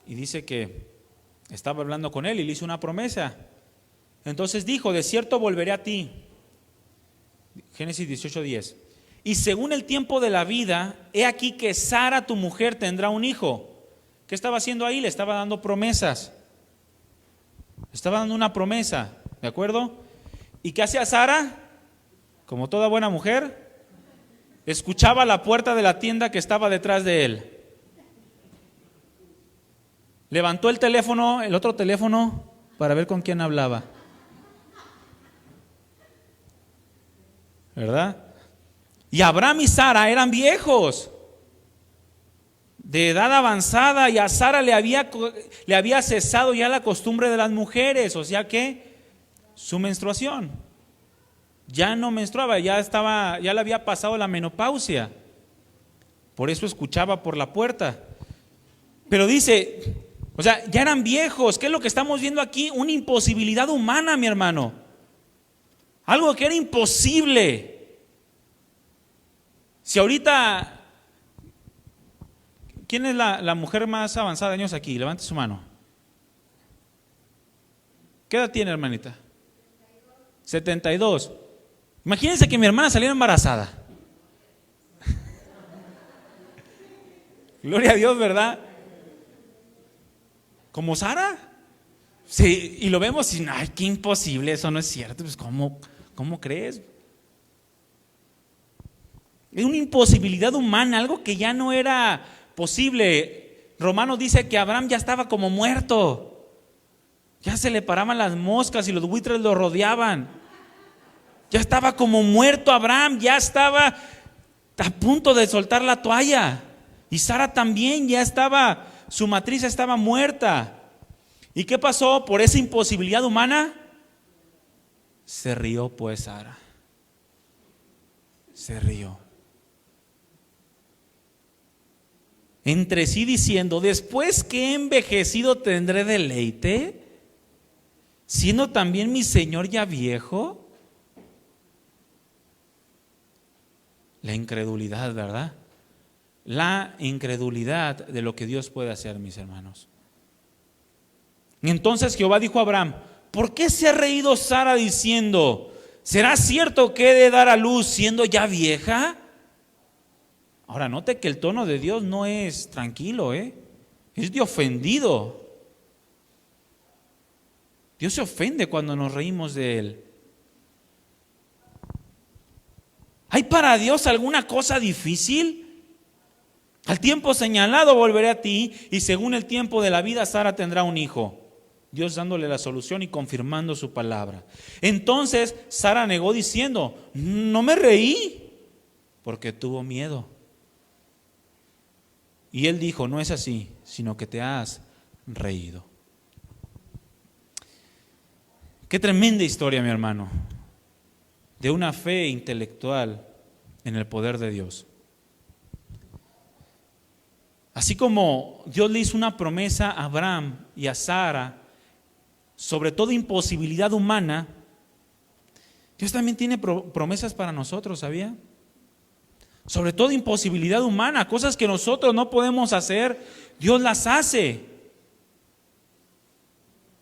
y dice que estaba hablando con él y le hizo una promesa. Entonces dijo, de cierto volveré a ti. Génesis 18:10. Y según el tiempo de la vida, he aquí que Sara tu mujer tendrá un hijo. ¿Qué estaba haciendo ahí? Le estaba dando promesas. Estaba dando una promesa, ¿de acuerdo? ¿Y qué hacía Sara? Como toda buena mujer, escuchaba la puerta de la tienda que estaba detrás de él. Levantó el otro teléfono, para ver con quién hablaba. ¿Verdad? Y Abraham y Sara eran viejos, de edad avanzada, y a Sara le había cesado ya la costumbre de las mujeres, o sea que su menstruación. Ya no menstruaba, ya le había pasado la menopausia. Por eso escuchaba por la puerta. Pero dice, o sea, ya eran viejos. ¿Qué es lo que estamos viendo aquí? Una imposibilidad humana, mi hermano. Algo que era imposible. Si ahorita, ¿quién es la mujer más avanzada de años aquí? Levante su mano. ¿Qué edad tiene, hermanita? 72. Imagínense que mi hermana saliera embarazada. Gloria a Dios, ¿verdad? ¿Como Sara? Sí, y lo vemos y, ay, qué imposible, eso no es cierto. Pues, ¿cómo crees? Es una imposibilidad humana, algo que ya no era posible. Romanos dice que Abraham ya estaba como muerto. Ya se le paraban las moscas y los buitres lo rodeaban. Ya estaba como muerto Abraham, ya estaba a punto de soltar la toalla. Y Sara también ya estaba, su matriz estaba muerta. ¿Y qué pasó? Por esa imposibilidad humana, se rió pues Sara. Se rió. Entre sí diciendo, después que he envejecido tendré deleite, siendo también mi Señor ya viejo. La incredulidad, ¿verdad? La incredulidad de lo que Dios puede hacer, mis hermanos. Y entonces Jehová dijo a Abraham, ¿por qué se ha reído Sara diciendo, ¿será cierto que he de dar a luz siendo ya vieja? Ahora note que el tono de Dios no es tranquilo, es de ofendido. Dios se ofende cuando nos reímos de Él. ¿Hay para Dios alguna cosa difícil? Al tiempo señalado volveré a ti, y según el tiempo de la vida Sara tendrá un hijo. Dios dándole la solución y confirmando su palabra. Entonces Sara negó diciendo: no me reí, porque tuvo miedo. Y él dijo: no es así, sino que te has reído. Qué tremenda historia, mi hermano, de una fe intelectual en el poder de Dios. Así como Dios le hizo una promesa a Abraham y a Sara sobre toda imposibilidad humana, Dios también tiene promesas para nosotros, ¿sabía? Sobre toda imposibilidad humana, cosas que nosotros no podemos hacer, Dios las hace.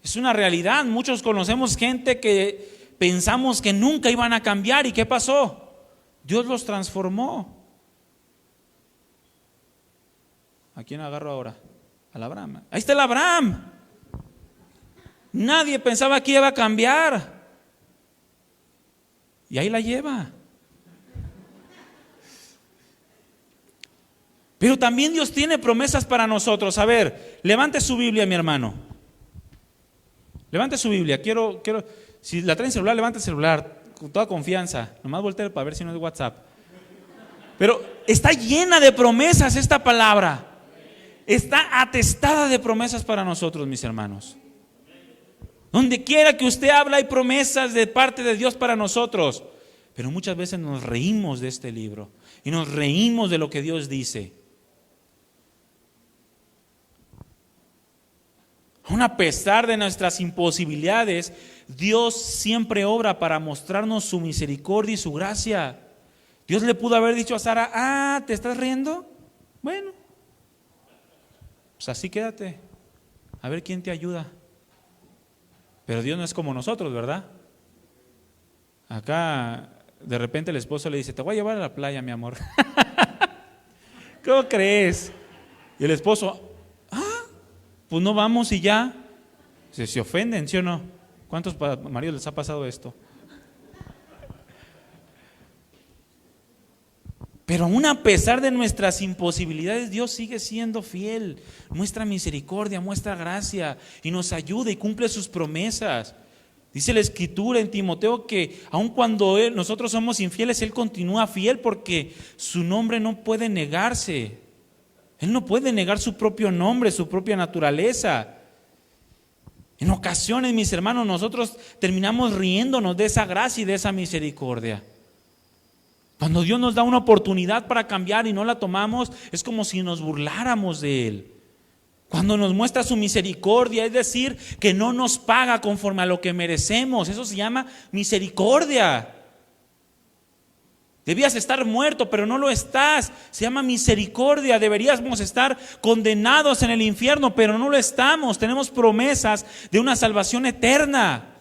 Es una realidad. Muchos conocemos gente que pensamos que nunca iban a cambiar. ¿Y qué pasó? Dios los transformó. ¿A quién agarro ahora? Al Abraham. Ahí está el Abraham. Nadie pensaba que iba a cambiar. Y ahí la lleva. Pero también Dios tiene promesas para nosotros. A ver, levante su Biblia, mi hermano. Levante su Biblia. Quiero, si la traen celular, levante el celular con toda confianza. Nomás voltee para ver si no es WhatsApp. Pero está llena de promesas esta palabra. Está atestada de promesas para nosotros, mis hermanos. Donde quiera que usted habla hay promesas de parte de Dios para nosotros. Pero muchas veces nos reímos de este libro y nos reímos de lo que Dios dice. Aun a pesar de nuestras imposibilidades, Dios siempre obra para mostrarnos su misericordia y su gracia. Dios le pudo haber dicho a Sara: ¿te estás riendo? Bueno, pues así quédate, a ver quién te ayuda. Pero Dios no es como nosotros, ¿verdad? Acá de repente el esposo le dice: te voy a llevar a la playa, mi amor. ¿Cómo crees? Y el esposo: pues no vamos y ya. Se ofenden, ¿sí o no? ¿Cuántos maridos les ha pasado esto? Pero aún a pesar de nuestras imposibilidades, Dios sigue siendo fiel. Muestra misericordia, muestra gracia y nos ayuda y cumple sus promesas. Dice la Escritura en Timoteo que aun cuando nosotros somos infieles, Él continúa fiel porque su nombre no puede negarse. Él no puede negar su propio nombre, su propia naturaleza. En ocasiones, mis hermanos, nosotros terminamos riéndonos de esa gracia y de esa misericordia. Cuando Dios nos da una oportunidad para cambiar y no la tomamos, es como si nos burláramos de Él. Cuando nos muestra su misericordia, es decir, que no nos paga conforme a lo que merecemos, eso se llama misericordia. Debías estar muerto, pero no lo estás. Se llama misericordia. Deberíamos estar condenados en el infierno, pero no lo estamos. Tenemos promesas de una salvación eterna.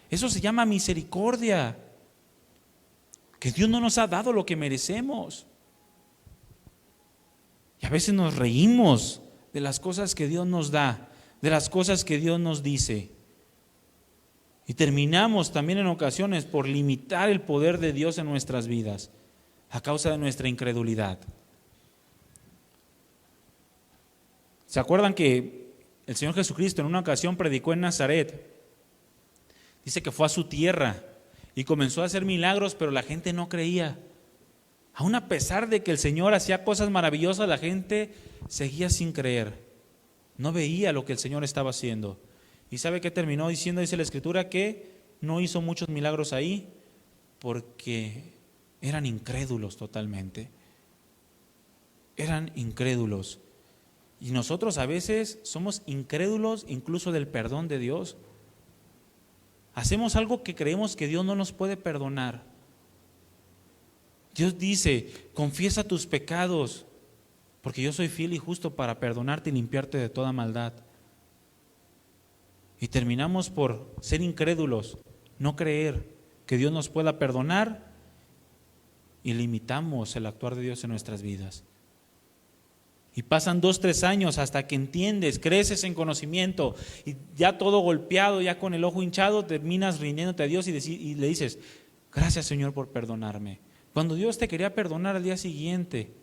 Eso se llama misericordia. Que Dios no nos ha dado lo que merecemos. Y a veces nos reímos de las cosas que Dios nos da, de las cosas que Dios nos dice. Y terminamos también en ocasiones por limitar el poder de Dios en nuestras vidas a causa de nuestra incredulidad. ¿Se acuerdan que el Señor Jesucristo en una ocasión predicó en Nazaret? Dice que fue a su tierra y comenzó a hacer milagros, pero la gente no creía. Aún a pesar de que el Señor hacía cosas maravillosas, la gente seguía sin creer. No veía lo que el Señor estaba haciendo. ¿Y sabe qué terminó diciendo? Dice la Escritura que no hizo muchos milagros ahí porque eran incrédulos totalmente. Eran incrédulos. Y nosotros a veces somos incrédulos incluso del perdón de Dios. Hacemos algo que creemos que Dios no nos puede perdonar. Dios dice: confiesa tus pecados, porque yo soy fiel y justo para perdonarte y limpiarte de toda maldad. Y terminamos por ser incrédulos, no creer que Dios nos pueda perdonar, y limitamos el actuar de Dios en nuestras vidas. Y pasan 2-3 años hasta que entiendes, creces en conocimiento y ya todo golpeado, ya con el ojo hinchado, terminas rindiéndote a Dios y le dices: gracias, Señor, por perdonarme. Cuando Dios te quería perdonar al día siguiente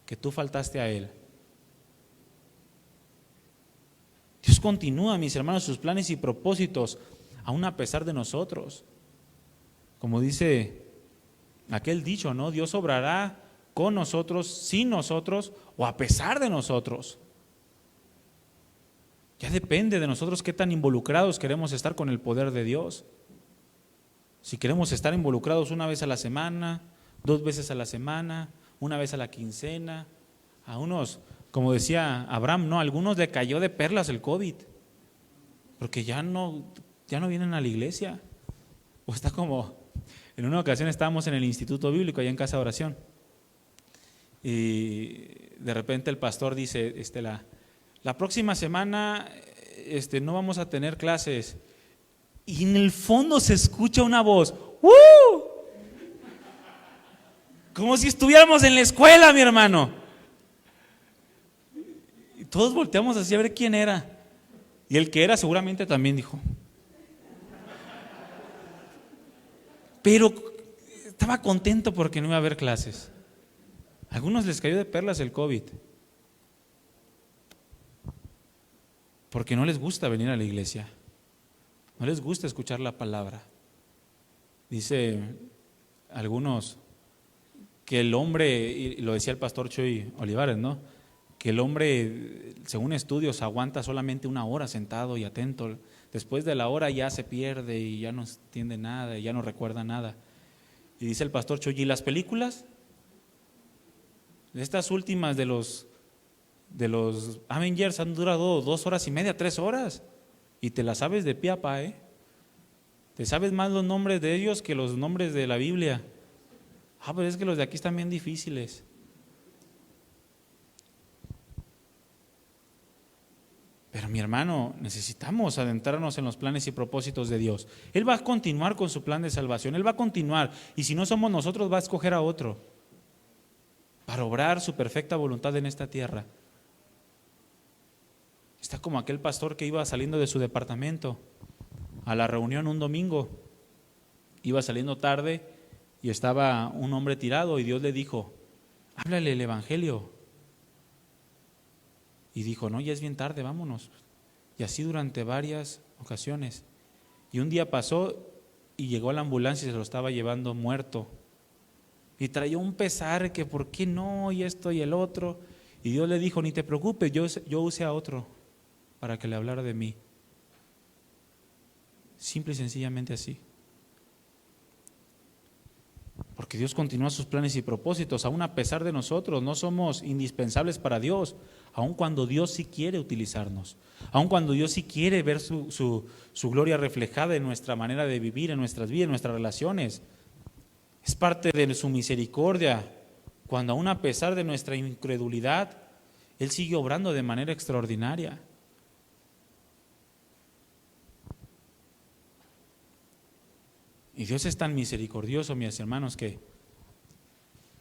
que tú faltaste a Él. Dios continúa, mis hermanos, sus planes y propósitos, aún a pesar de nosotros. Como dice aquel dicho, ¿no? Dios obrará con nosotros, sin nosotros o a pesar de nosotros. Ya depende de nosotros qué tan involucrados queremos estar con el poder de Dios. Si queremos estar involucrados una vez a la semana, 2 veces a la semana, una vez a la quincena. A unos, como decía Abraham, no, a algunos le cayó de perlas el COVID, porque ya no vienen a la iglesia. O está como, en una ocasión estábamos en el Instituto Bíblico, allá en Casa de Oración, y de repente el pastor dice, la próxima semana no vamos a tener clases. Y en el fondo se escucha una voz, ¡uh! Como si estuviéramos en la escuela, mi hermano. Y todos volteamos así a ver quién era. Y el que era seguramente también dijo. Pero estaba contento porque no iba a haber clases. A algunos les cayó de perlas el COVID. Porque no les gusta venir a la iglesia. No les gusta escuchar la palabra. Dice algunos que el hombre, y lo decía el pastor Chuy Olivares, ¿no? Que el hombre, según estudios, aguanta solamente 1 hora sentado y atento. Después de la hora ya se pierde y ya no entiende nada, y ya no recuerda nada. Y dice el pastor Chuy, ¿y las películas? Estas últimas de los Avengers han durado 2 horas y media, 3 horas. Y te las sabes de pie a pa, ¿eh? Te sabes más los nombres de ellos que los nombres de la Biblia. Pero es que los de aquí están bien difíciles. Pero mi hermano, necesitamos adentrarnos en los planes y propósitos de Dios. Él va a continuar con su plan de salvación, Él va a continuar. Y si no somos nosotros, va a escoger a otro para obrar su perfecta voluntad en esta tierra. Está como aquel pastor que iba saliendo de su departamento a la reunión un domingo. Iba saliendo tarde y estaba un hombre tirado y Dios le dijo, háblale el evangelio. Y dijo, no, ya es bien tarde, vámonos. Y así durante varias ocasiones. Y un día pasó y llegó a la ambulancia y se lo estaba llevando muerto. Y traía un pesar que por qué no, y esto y el otro. Y Dios le dijo, ni te preocupes, yo usé a otro para que le hablara de mí. Simple y sencillamente así. Porque Dios continúa sus planes y propósitos, aún a pesar de nosotros. No somos indispensables para Dios, aun cuando Dios sí quiere utilizarnos, aun cuando Dios sí quiere ver su gloria reflejada en nuestra manera de vivir, en nuestras vidas, en nuestras relaciones. Es parte de su misericordia, cuando aún a pesar de nuestra incredulidad, Él sigue obrando de manera extraordinaria. Y Dios es tan misericordioso, mis hermanos, que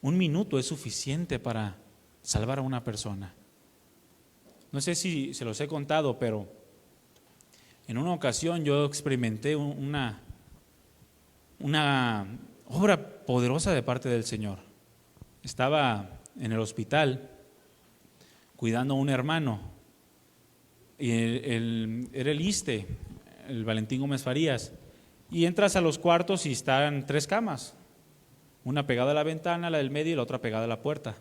1 minuto es suficiente para salvar a una persona. No sé si se los he contado, pero en una ocasión yo experimenté una obra poderosa de parte del Señor. Estaba en el hospital cuidando a un hermano, y era el ISSSTE, el Valentín Gómez Farías. Y entras a los cuartos y están 3 camas, una pegada a la ventana, la del medio y la otra pegada a la puerta.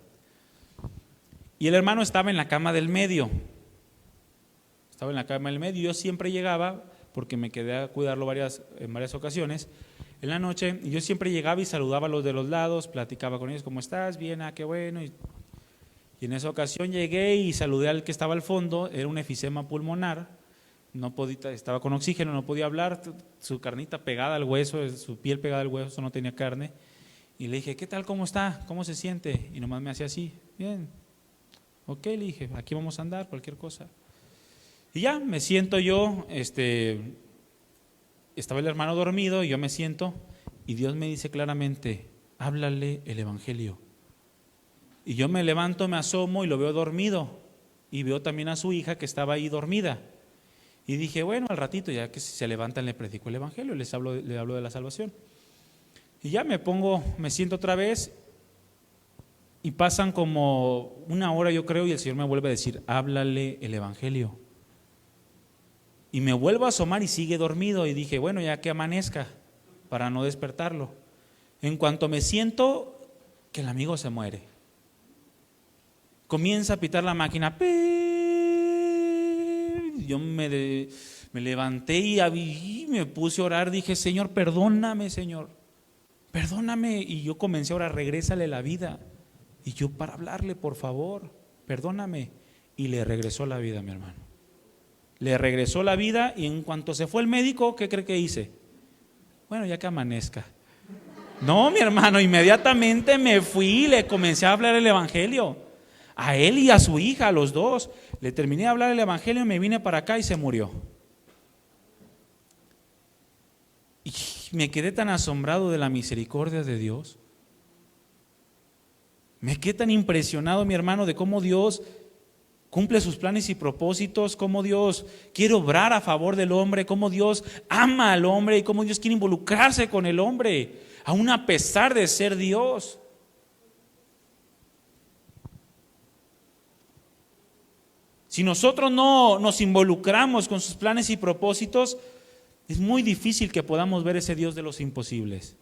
Y el hermano estaba en la cama del medio. Estaba en la cama del medio. Yo siempre llegaba, porque me quedé a cuidarlo en varias ocasiones, en la noche, y yo siempre llegaba y saludaba a los de los lados, platicaba con ellos, ¿cómo estás? Bien, qué bueno. Y en esa ocasión llegué y saludé al que estaba al fondo, era un efisema pulmonar. No podía, estaba con oxígeno, no podía hablar, su carnita pegada al hueso, su piel pegada al hueso, no tenía carne. Y le dije, ¿qué tal? ¿Cómo está? ¿Cómo se siente? Y nomás me hacía así, bien. Ok, le dije, aquí vamos a andar, cualquier cosa. Y ya, me siento yo, estaba el hermano dormido y yo me siento y Dios me dice claramente, háblale el evangelio. Y yo me levanto, me asomo y lo veo dormido y veo también a su hija que estaba ahí dormida. Y dije, bueno, al ratito, ya que se levantan, le predico el evangelio, le hablo de la salvación. Y ya me siento otra vez y pasan como 1 hora, yo creo, y el Señor me vuelve a decir, háblale el evangelio. Y me vuelvo a asomar y sigue dormido. Y dije, bueno, ya que amanezca, para no despertarlo. En cuanto me siento, que el amigo se muere. Comienza a pitar la máquina. Yo me levanté y me puse a orar. Dije, Señor, perdóname, Señor. Perdóname. Y yo comencé a orar, regrésale la vida. Y yo para hablarle, por favor, perdóname. Y le regresó la vida, mi hermano. Le regresó la vida y en cuanto se fue el médico, ¿qué cree que hice? Bueno, ya que amanezca. No, mi hermano, inmediatamente me fui y le comencé a hablar el evangelio. A él y a su hija, a los dos. Le terminé de hablar el evangelio y me vine para acá y se murió. Y me quedé tan asombrado de la misericordia de Dios. Me quedé tan impresionado, mi hermano, de cómo Dios cumple sus planes y propósitos, cómo Dios quiere obrar a favor del hombre, cómo Dios ama al hombre y cómo Dios quiere involucrarse con el hombre, aún a pesar de ser Dios. Si nosotros no nos involucramos con sus planes y propósitos, es muy difícil que podamos ver ese Dios de los imposibles.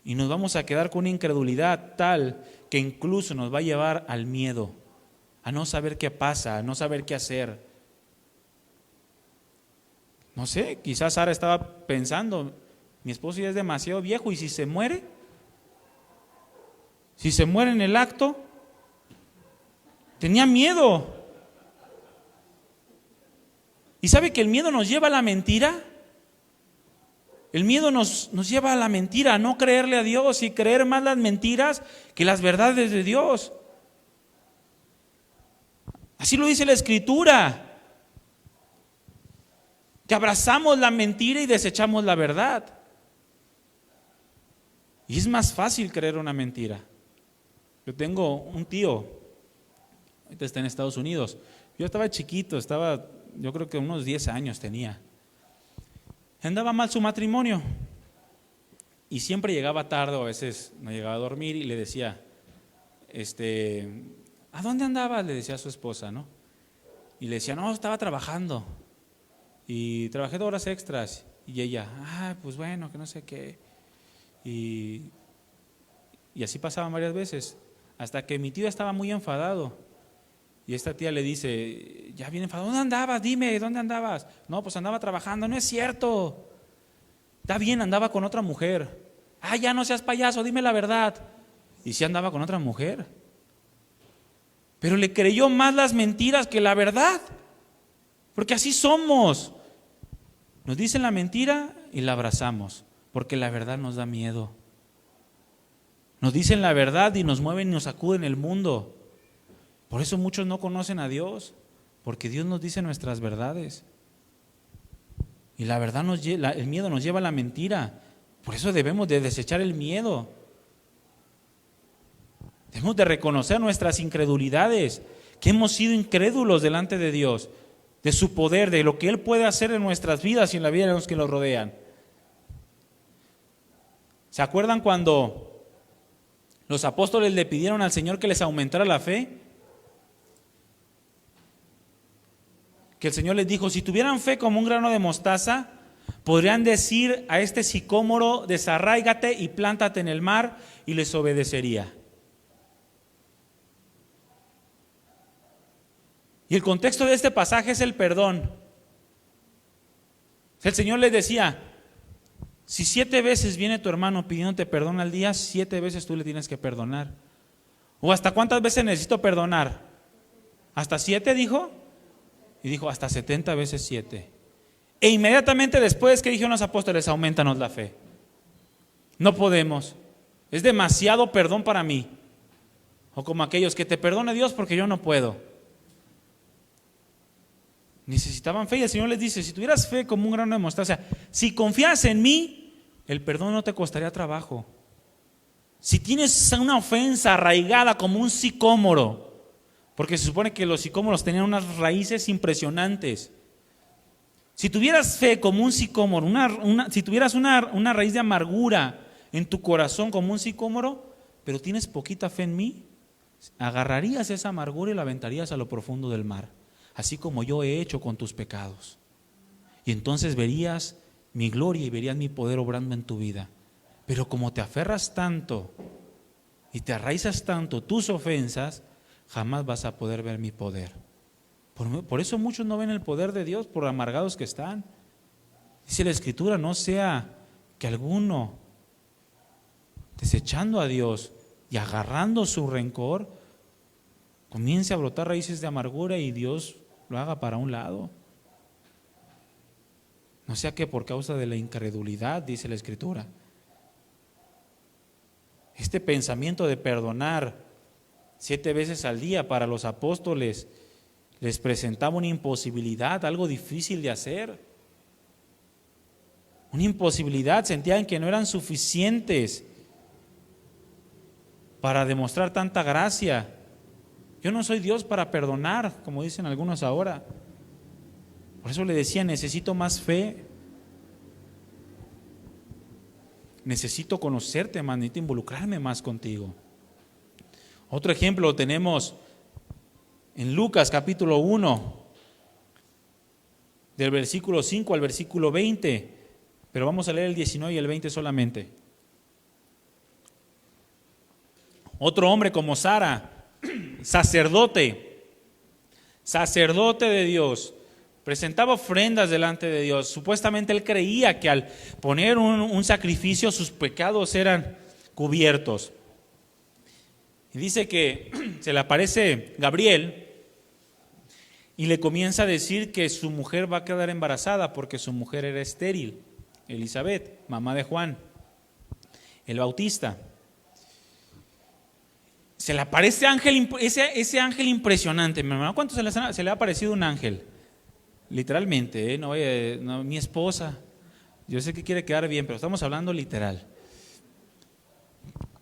Y nos vamos a quedar con una incredulidad tal que incluso nos va a llevar al miedo, a no saber qué pasa, a no saber qué hacer. No sé, quizás Sara estaba pensando, mi esposo ya es demasiado viejo y si se muere en el acto, tenía miedo. ¿Y sabe que el miedo nos lleva a la mentira? El miedo nos lleva a la mentira, a no creerle a Dios y creer más las mentiras que las verdades de Dios. Así lo dice la Escritura, que abrazamos la mentira y desechamos la verdad. Y es más fácil creer una mentira. Yo tengo un tío, ahorita está en Estados Unidos. Yo estaba chiquito, yo creo que unos 10 años tenía. Andaba mal su matrimonio y siempre llegaba tarde o a veces no llegaba a dormir y le decía, ¿a dónde andabas? Le decía a su esposa, ¿no? Y le decía, no, estaba trabajando y trabajé 2 horas extras. Y ella, pues bueno, que no sé qué. Y así pasaban varias veces, hasta que mi tío estaba muy enfadado. Y esta tía le dice, ya viene enfadado, ¿dónde andabas? Dime, ¿dónde andabas? No, pues andaba trabajando. No es cierto. Está bien, andaba con otra mujer. Ya no seas payaso, dime la verdad. Y sí andaba con otra mujer. Pero le creyó más las mentiras que la verdad. Porque así somos. Nos dicen la mentira y la abrazamos, porque la verdad nos da miedo. Nos dicen la verdad y nos mueven y nos sacuden el mundo. Por eso muchos no conocen a Dios, porque Dios nos dice nuestras verdades. Y la verdad el miedo nos lleva a la mentira. Por eso debemos de desechar el miedo. Debemos de reconocer nuestras incredulidades, que hemos sido incrédulos delante de Dios, de su poder, de lo que Él puede hacer en nuestras vidas y en la vida de los que nos rodean. ¿Se acuerdan cuando los apóstoles le pidieron al Señor que les aumentara la fe? Que el Señor les dijo, si tuvieran fe como un grano de mostaza, podrían decir a este sicómoro, desarráigate y plántate en el mar, y les obedecería. Y el contexto de este pasaje es el perdón. El Señor les decía, si 7 veces viene tu hermano pidiéndote perdón al día, 7 veces tú le tienes que perdonar. ¿O hasta cuántas veces necesito perdonar? ¿Hasta 7 dijo? Y dijo, hasta 70 veces 7. E inmediatamente después, ¿qué dijeron los apóstoles? Aumentanos la fe. No podemos. Es demasiado perdón para mí. O como aquellos, que te perdone Dios porque yo no puedo. Necesitaban fe y el Señor les dice, si tuvieras fe como un grano de mostaza, si confías en mí, el perdón no te costaría trabajo. Si tienes una ofensa arraigada como un sicómoro, porque se supone que los sicómoros tenían unas raíces impresionantes. Si tuvieras fe como un sicómoro, si tuvieras una raíz de amargura en tu corazón como un sicómoro, pero tienes poquita fe en mí, agarrarías esa amargura y la aventarías a lo profundo del mar. así como yo he hecho con tus pecados. Y entonces verías mi gloria y verías mi poder obrando en tu vida. Pero como te aferras tanto y te arraizas tanto tus ofensas, jamás vas a poder ver mi poder. Por eso muchos no ven el poder de Dios, por amargados que están. Dice la Escritura, no sea que alguno, desechando a Dios y agarrando su rencor, comience a brotar raíces de amargura y Dios lo haga para un lado. No sea que por causa de la incredulidad, dice la Escritura. Este pensamiento de perdonar 7 veces al día para los apóstoles les presentaba una imposibilidad, algo difícil de hacer. Una imposibilidad, sentían que no eran suficientes para demostrar tanta gracia. Yo no soy Dios para perdonar, como dicen algunos ahora. Por eso le decía, necesito más fe. Necesito conocerte más, necesito involucrarme más contigo. Otro ejemplo lo tenemos en Lucas capítulo 1, del versículo 5 al versículo 20, pero vamos a leer el 19 y el 20 solamente. Otro hombre como Sara, sacerdote de Dios, presentaba ofrendas delante de Dios. Supuestamente él creía que al poner un sacrificio sus pecados eran cubiertos. Y dice que se le aparece Gabriel y le comienza a decir que su mujer va a quedar embarazada porque su mujer era estéril, Elizabeth, mamá de Juan el Bautista. Se le aparece ese ángel impresionante. Mi hermano, ¿cuánto se le ha aparecido un ángel? Literalmente, no, mi esposa. Yo sé que quiere quedar bien, pero estamos hablando literal.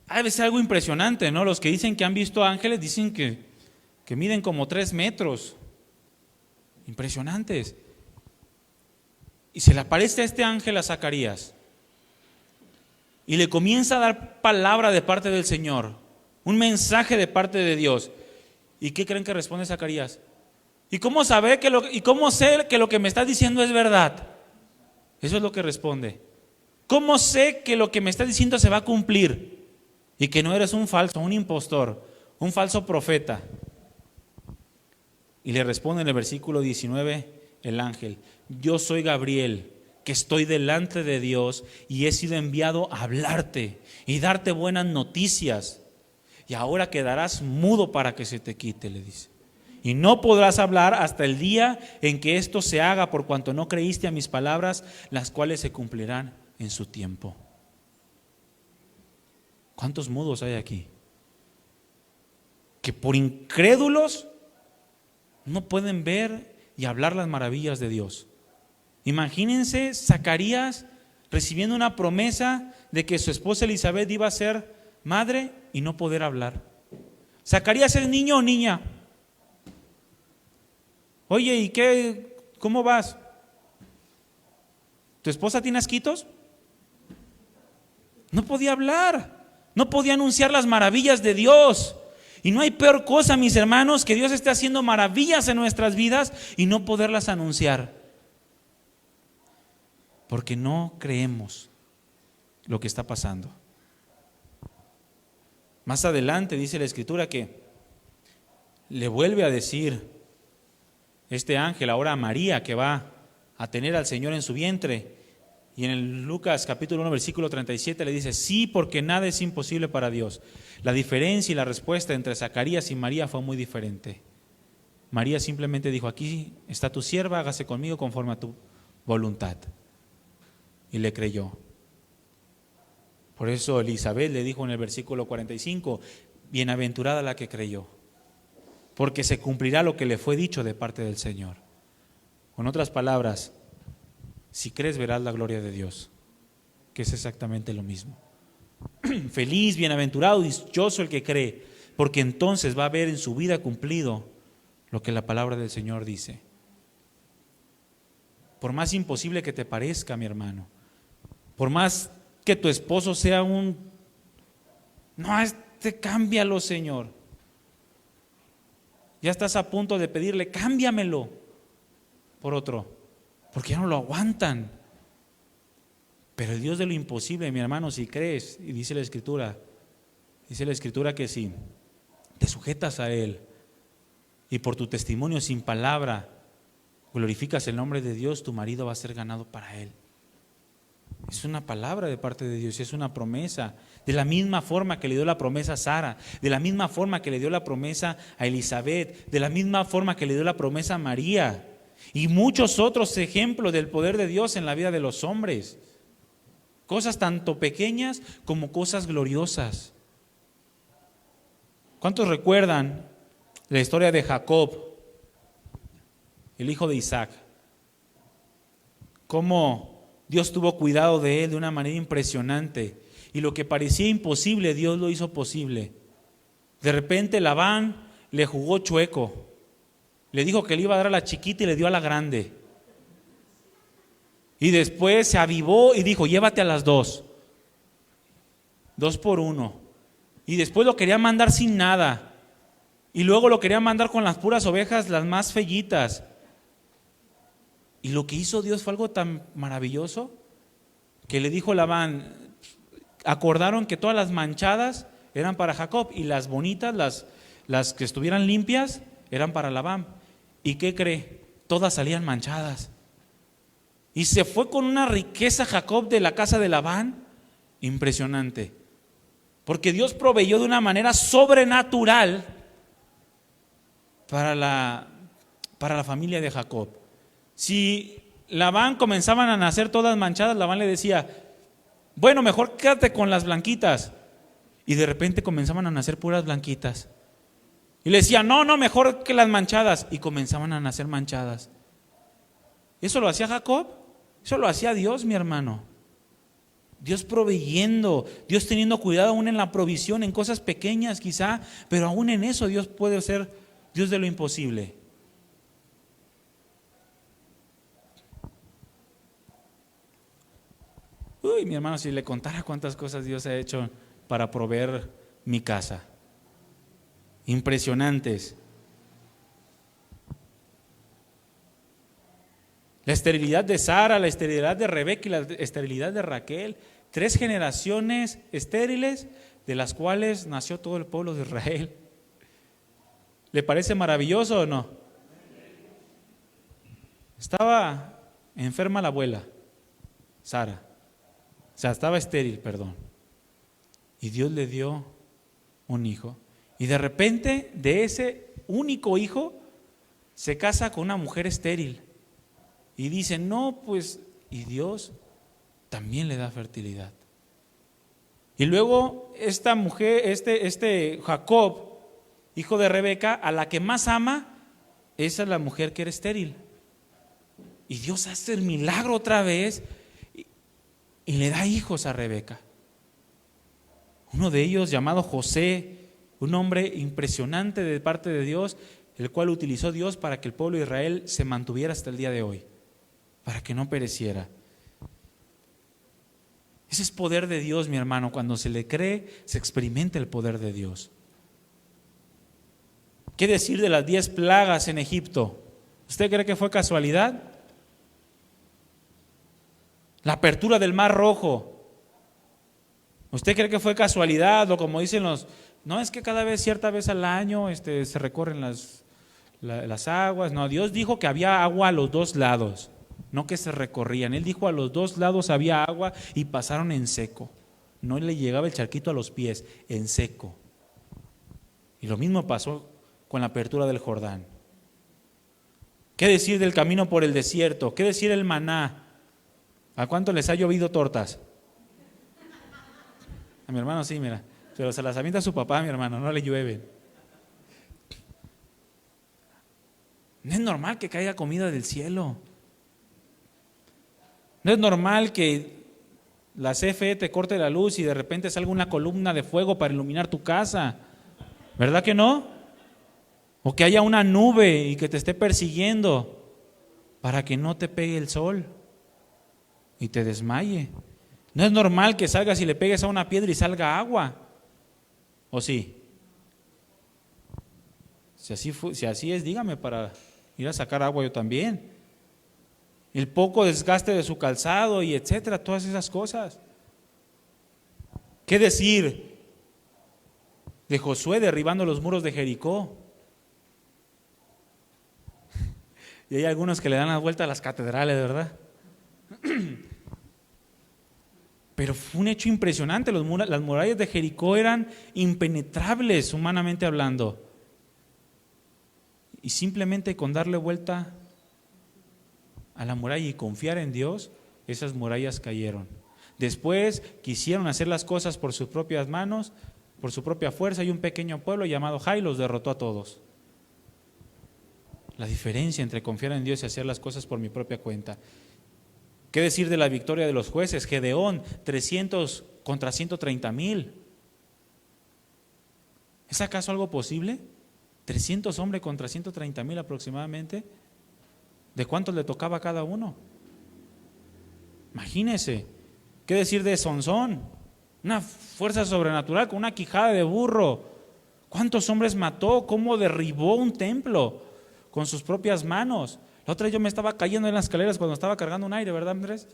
A veces algo impresionante, ¿no? Los que dicen que han visto ángeles dicen que miden como 3 metros. Impresionantes. Y se le aparece a este ángel a Zacarías y le comienza a dar palabra de parte del Señor, un mensaje de parte de Dios. ¿Y qué creen que responde Zacarías? ¿Y cómo sé que lo que me estás diciendo es verdad? Eso es lo que responde. ¿Cómo sé que lo que me estás diciendo se va a cumplir? Y que no eres un falso, un impostor, un falso profeta. Y le responde en el versículo 19 el ángel: yo soy Gabriel, que estoy delante de Dios y he sido enviado a hablarte y darte buenas noticias. Y ahora quedarás mudo para que se te quite, le dice. Y no podrás hablar hasta el día en que esto se haga, por cuanto no creíste a mis palabras, las cuales se cumplirán en su tiempo. ¿Cuántos mudos hay aquí? Que por incrédulos no pueden ver y hablar las maravillas de Dios. Imagínense Zacarías recibiendo una promesa de que su esposa Elizabeth iba a ser madre y no poder hablar. ¿Zacarías es niño o niña? Oye, ¿y qué? ¿Cómo vas? ¿Tu esposa tiene asquitos? No podía hablar, no podía anunciar las maravillas de Dios. Y no hay peor cosa, mis hermanos, que Dios esté haciendo maravillas en nuestras vidas y no poderlas anunciar. Porque no creemos lo que está pasando. Más adelante dice la Escritura que le vuelve a decir este ángel ahora a María, que va a tener al Señor en su vientre. Y en el Lucas capítulo 1 versículo 37 le dice: sí, porque nada es imposible para Dios. La diferencia y la respuesta entre Zacarías y María fue muy diferente. María simplemente dijo: aquí está tu sierva, hágase conmigo conforme a tu voluntad. Y le creyó. Por eso Elizabeth le dijo en el versículo 45: bienaventurada la que creyó, porque se cumplirá lo que le fue dicho de parte del Señor. Con otras palabras, si crees verás la gloria de Dios, que es exactamente lo mismo. Feliz, bienaventurado, dichoso el que cree, porque entonces va a ver en su vida cumplido lo que la palabra del Señor dice. Por más imposible que te parezca, mi hermano, por más que tu esposo sea cámbialo, Señor. Ya estás a punto de pedirle, cámbiamelo por otro, porque ya no lo aguantan. Pero el Dios de lo imposible, mi hermano, si crees, y dice la Escritura que si te sujetas a Él y por tu testimonio sin palabra glorificas el nombre de Dios, tu marido va a ser ganado para Él. Es una palabra de parte de Dios, es una promesa. De la misma forma que le dio la promesa a Sara, de la misma forma que le dio la promesa a Elizabeth, de la misma forma que le dio la promesa a María, y muchos otros ejemplos del poder de Dios en la vida de los hombres. Cosas tanto pequeñas como cosas gloriosas. ¿Cuántos recuerdan la historia de Jacob, el hijo de Isaac? Cómo Dios tuvo cuidado de él de una manera impresionante. Y lo que parecía imposible, Dios lo hizo posible. De repente Labán le jugó chueco. Le dijo que le iba a dar a la chiquita y le dio a la grande. Y después se avivó y dijo, llévate a las dos. 2 por 1. Y después lo quería mandar sin nada. Y luego lo quería mandar con las puras ovejas, las más fellitas. Y lo que hizo Dios fue algo tan maravilloso que le dijo Labán, acordaron que todas las manchadas eran para Jacob y las bonitas, las que estuvieran limpias, eran para Labán. ¿Y qué cree? Todas salían manchadas. Y se fue con una riqueza Jacob de la casa de Labán impresionante. Porque Dios proveyó de una manera sobrenatural para la familia de Jacob. Si Labán comenzaban a nacer todas manchadas, Labán le decía, bueno, mejor quédate con las blanquitas. Y de repente comenzaban a nacer puras blanquitas. Y le decía, no, mejor que las manchadas. Y comenzaban a nacer manchadas. ¿Eso lo hacía Jacob? Eso lo hacía Dios, mi hermano. Dios proveyendo, Dios teniendo cuidado aún en la provisión, en cosas pequeñas quizá, pero aún en eso Dios puede ser Dios de lo imposible. Uy, mi hermano, si le contara cuántas cosas Dios ha hecho para proveer mi casa. Impresionantes. La esterilidad de Sara, la esterilidad de Rebeca y la esterilidad de Raquel. 3 generaciones estériles de las cuales nació todo el pueblo de Israel. ¿Le parece maravilloso o no? Estaba enferma la abuela, Sara. O sea, estaba estéril, perdón. Y Dios le dio un hijo. Y de repente, de ese único hijo, se casa con una mujer estéril. Y dice, no, pues, y Dios también le da fertilidad. Y luego esta mujer, este Jacob, hijo de Rebeca, a la que más ama, esa es la mujer que era estéril. Y Dios hace el milagro otra vez y le da hijos a Rebeca. Uno de ellos llamado José, un hombre impresionante de parte de Dios, el cual utilizó Dios para que el pueblo de Israel se mantuviera hasta el día de hoy, para que no pereciera. Ese es poder de Dios, mi hermano. Cuando se le cree, se experimenta el poder de Dios. ¿Qué decir de las 10 plagas en Egipto? ¿Usted cree que fue casualidad? La apertura del Mar Rojo. ¿Usted cree que fue casualidad? O como dicen no, es que cierta vez al año se recorren las aguas. No, Dios dijo que había agua a los 2 lados, no que se recorrían. Él dijo a los 2 lados había agua y pasaron en seco. No le llegaba el charquito a los pies, en seco. Y lo mismo pasó con la apertura del Jordán. ¿Qué decir del camino por el desierto? ¿Qué decir el maná? ¿A cuánto les ha llovido tortas? A mi hermano sí, mira, pero se las avienta su papá, mi hermano, no le llueven. No es normal que caiga comida del cielo. No es normal que la CFE te corte la luz y de repente salga una columna de fuego para iluminar tu casa. ¿Verdad que no? O que haya una nube y que te esté persiguiendo para que no te pegue el sol y te desmaye. No es normal que salgas y le pegues a una piedra y salga agua. ¿O sí? Si así es, dígame para ir a sacar agua yo también. El poco desgaste de su calzado y etcétera, todas esas cosas. ¿Qué decir de Josué derribando los muros de Jericó? Y hay algunos que le dan la vuelta a las catedrales, ¿verdad? Pero fue un hecho impresionante. Las murallas de Jericó eran impenetrables, humanamente hablando. Y simplemente con darle vuelta a la muralla y confiar en Dios, esas murallas cayeron. Después quisieron hacer las cosas por sus propias manos, por su propia fuerza, y un pequeño pueblo llamado Jai los derrotó a todos. La diferencia entre confiar en Dios y hacer las cosas por mi propia cuenta. ¿Qué decir de la victoria de los jueces? Gedeón, 300 contra 130,000. ¿Es acaso algo posible? 300 hombres contra 130,000 aproximadamente. ¿De cuántos le tocaba a cada uno? Imagínese. ¿Qué decir de Sansón? Una fuerza sobrenatural con una quijada de burro. ¿Cuántos hombres mató? ¿Cómo derribó un templo con sus propias manos? La otra vez yo me estaba cayendo en las escaleras cuando estaba cargando un aire, ¿verdad, Andrés?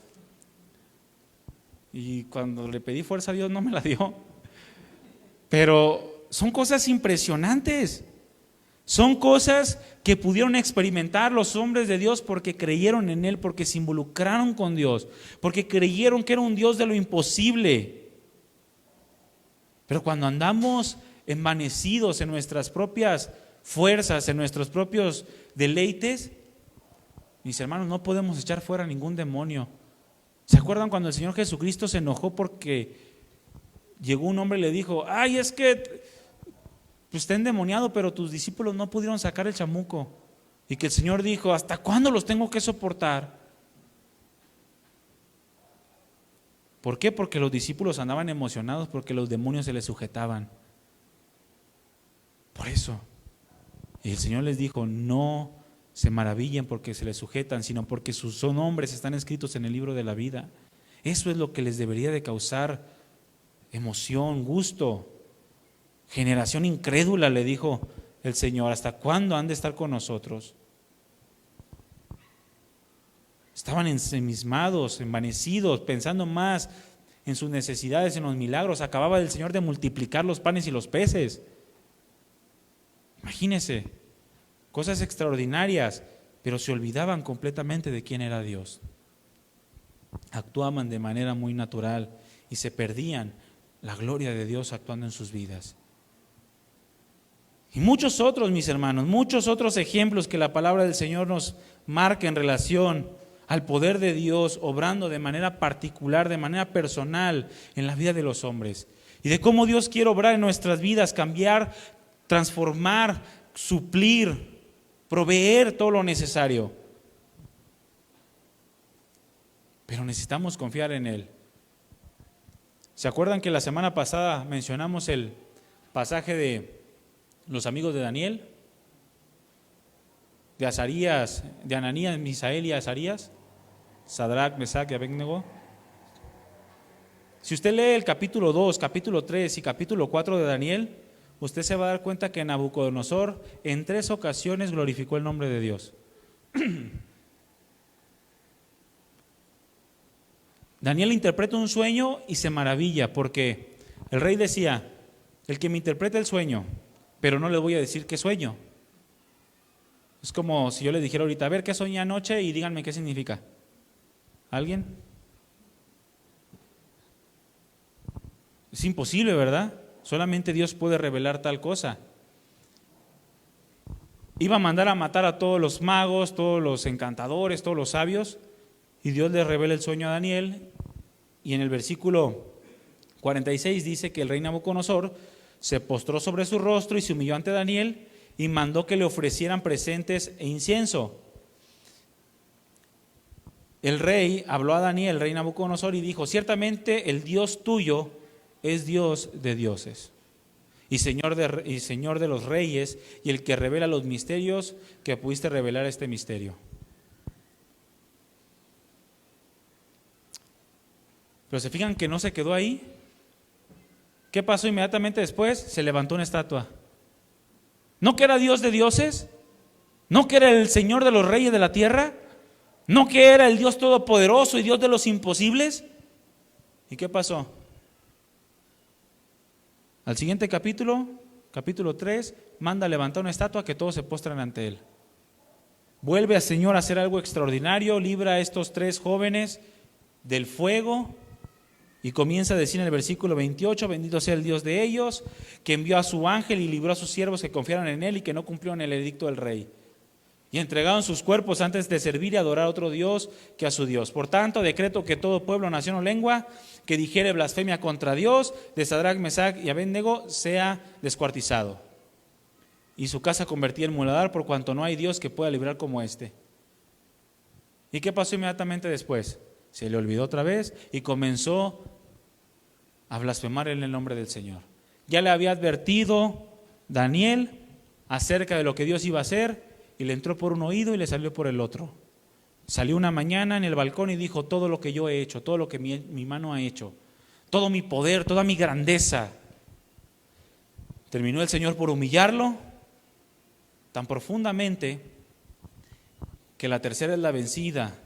Y cuando le pedí fuerza a Dios no me la dio. Pero son cosas impresionantes. Son cosas que pudieron experimentar los hombres de Dios porque creyeron en Él, porque se involucraron con Dios, porque creyeron que era un Dios de lo imposible. Pero cuando andamos envanecidos en nuestras propias fuerzas, en nuestros propios deleites, mis hermanos, no podemos echar fuera ningún demonio. ¿Se acuerdan cuando el Señor Jesucristo se enojó porque llegó un hombre y le dijo: ay, es que está endemoniado, pero tus discípulos no pudieron sacar el chamuco? Y que el Señor dijo: ¿hasta cuándo los tengo que soportar? ¿Por qué? Porque los discípulos andaban emocionados porque los demonios se les sujetaban. Por eso. Y el Señor les dijo: no se maravillen porque se les sujetan, sino porque sus nombres están escritos en el libro de la vida. Eso es lo que les debería de causar emoción, gusto. Generación incrédula, le dijo el Señor, ¿hasta cuándo han de estar con nosotros? Estaban ensimismados, envanecidos, pensando más en sus necesidades, en los milagros. Acababa el Señor de multiplicar los panes y los peces. Imagínense, cosas extraordinarias, pero se olvidaban completamente de quién era Dios. Actuaban de manera muy natural y se perdían la gloria de Dios actuando en sus vidas. Y muchos otros, mis hermanos, muchos otros ejemplos que la palabra del Señor nos marca en relación al poder de Dios obrando de manera particular, de manera personal en la vida de los hombres. Y de cómo Dios quiere obrar en nuestras vidas, cambiar, transformar, suplir, proveer todo lo necesario. Pero necesitamos confiar en Él. ¿Se acuerdan que la semana pasada mencionamos el pasaje de los amigos de Daniel? De Azarías, de Ananías, Misael y Azarías, Sadrach, Mesach y Abednego. Si usted lee el capítulo 2, capítulo 3 y capítulo 4 de Daniel, usted se va a dar cuenta que Nabucodonosor en 3 ocasiones glorificó el nombre de Dios. Daniel interpreta un sueño y se maravilla porque el rey decía: el que me interprete el sueño, pero no le voy a decir qué sueño. Es como si yo le dijera ahorita: a ver, ¿qué soñé anoche? Y díganme qué significa. ¿Alguien? Es imposible, ¿verdad? Solamente Dios puede revelar tal cosa. Iba a mandar a matar a todos los magos, todos los encantadores, todos los sabios, y Dios le revela el sueño a Daniel. Y en el versículo 46 dice que el rey Nabucodonosor se postró sobre su rostro y se humilló ante Daniel y mandó que le ofrecieran presentes e incienso. El rey habló a Daniel, el rey Nabucodonosor, y dijo: ciertamente el Dios tuyo es Dios de dioses y Señor de los reyes, y el que revela los misterios que pudiste revelar este misterio. Pero se fijan que no se quedó ahí. ¿Qué pasó inmediatamente después? Se levantó una estatua. ¿No que era Dios de dioses? ¿No que era el Señor de los reyes de la tierra? ¿No que era el Dios todopoderoso y Dios de los imposibles? ¿Y qué pasó? Al siguiente capítulo, capítulo 3, manda a levantar una estatua que todos se postran ante él. Vuelve al Señor a hacer algo extraordinario, libra a estos 3 jóvenes del fuego y comienza a decir en el versículo 28, bendito sea el Dios de ellos, que envió a su ángel y libró a sus siervos que confiaron en él y que no cumplieron el edicto del rey. Y entregaron sus cuerpos antes de servir y adorar a otro Dios que a su Dios. Por tanto, decreto que todo pueblo, nación o lengua que dijere blasfemia contra Dios, de Sadrach, Mesach y Abednego, sea descuartizado. Y su casa convertida en muladar, por cuanto no hay Dios que pueda librar como este. ¿Y qué pasó inmediatamente después? Se le olvidó otra vez y comenzó a blasfemar en el nombre del Señor. Ya le había advertido Daniel acerca de lo que Dios iba a hacer, y le entró por un oído y le salió por el otro. Salió una mañana en el balcón y dijo: todo lo que yo he hecho, todo lo que mi mano ha hecho, todo mi poder, toda mi grandeza. Terminó el Señor por humillarlo tan profundamente que la tercera es la vencida.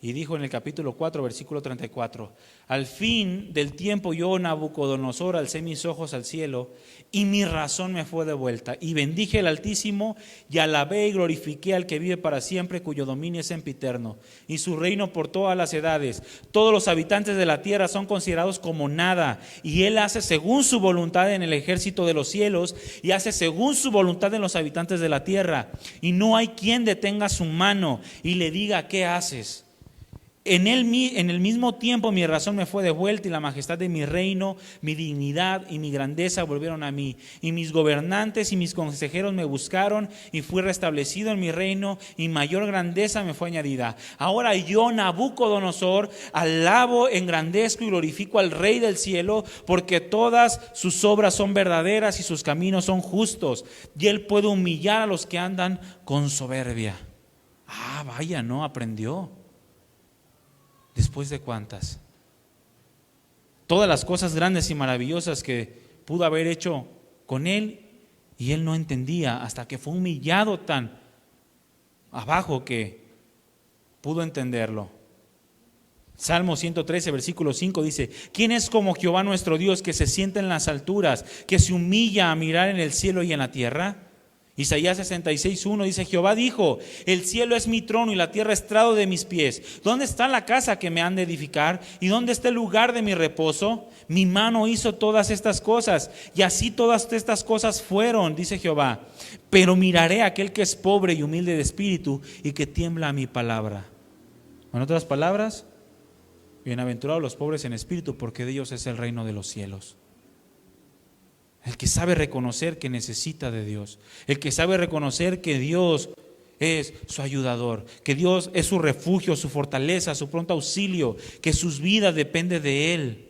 Y dijo en el capítulo 4, versículo 34, al fin del tiempo yo, Nabucodonosor, alcé mis ojos al cielo y mi razón me fue devuelta. Y bendije al Altísimo y alabé y glorifiqué al que vive para siempre, cuyo dominio es sempiterno y su reino por todas las edades. Todos los habitantes de la tierra son considerados como nada, y él hace según su voluntad en el ejército de los cielos y hace según su voluntad en los habitantes de la tierra. Y no hay quien detenga su mano y le diga: ¿qué haces? En el mismo tiempo mi razón me fue devuelta y la majestad de mi reino, mi dignidad y mi grandeza volvieron a mí. Y mis gobernantes y mis consejeros me buscaron y fui restablecido en mi reino y mayor grandeza me fue añadida. Ahora yo, Nabucodonosor, alabo, engrandezco y glorifico al Rey del cielo, porque todas sus obras son verdaderas y sus caminos son justos. Y él puede humillar a los que andan con soberbia. Vaya, no aprendió. ¿Después de cuántas? Todas las cosas grandes y maravillosas que pudo haber hecho con él, y él no entendía hasta que fue humillado tan abajo que pudo entenderlo. Salmo 113, versículo 5 dice: ¿quién es como Jehová nuestro Dios, que se sienta en las alturas, que se humilla a mirar en el cielo y en la tierra? Isaías 66:1 dice: Jehová dijo: el cielo es mi trono y la tierra estrado de mis pies. ¿Dónde está la casa que me han de edificar? ¿Y dónde está el lugar de mi reposo? Mi mano hizo todas estas cosas, y así todas estas cosas fueron, dice Jehová. Pero miraré a aquel que es pobre y humilde de espíritu y que tiembla a mi palabra. En otras palabras, bienaventurados los pobres en espíritu, porque de ellos es el reino de los cielos. El que sabe reconocer que necesita de Dios, el que sabe reconocer que Dios es su ayudador, que Dios es su refugio, su fortaleza, su pronto auxilio, que sus vidas dependen de Él.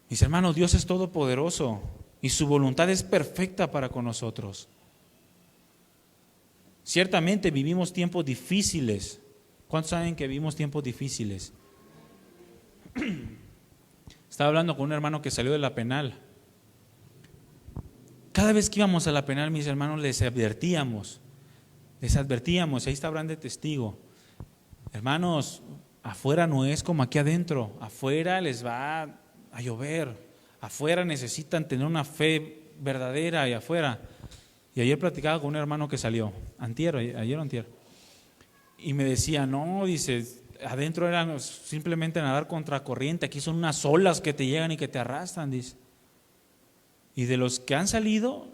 Mis hermanos, Dios es todopoderoso y su voluntad es perfecta para con nosotros. Ciertamente vivimos tiempos difíciles. ¿Cuántos saben que vivimos tiempos difíciles? Estaba hablando con un hermano que salió de la penal. Cada vez que íbamos a la penal, mis hermanos, les advertíamos, ahí está Abraham de testigo: hermanos, afuera no es como aquí adentro, afuera les va a llover, afuera necesitan tener una fe verdadera y afuera. Y ayer platicaba con un hermano que salió, ayer o antier, y me decía: no, dice, adentro era simplemente nadar contra corriente, aquí son unas olas que te llegan y que te arrastran, dice. Y de los que han salido,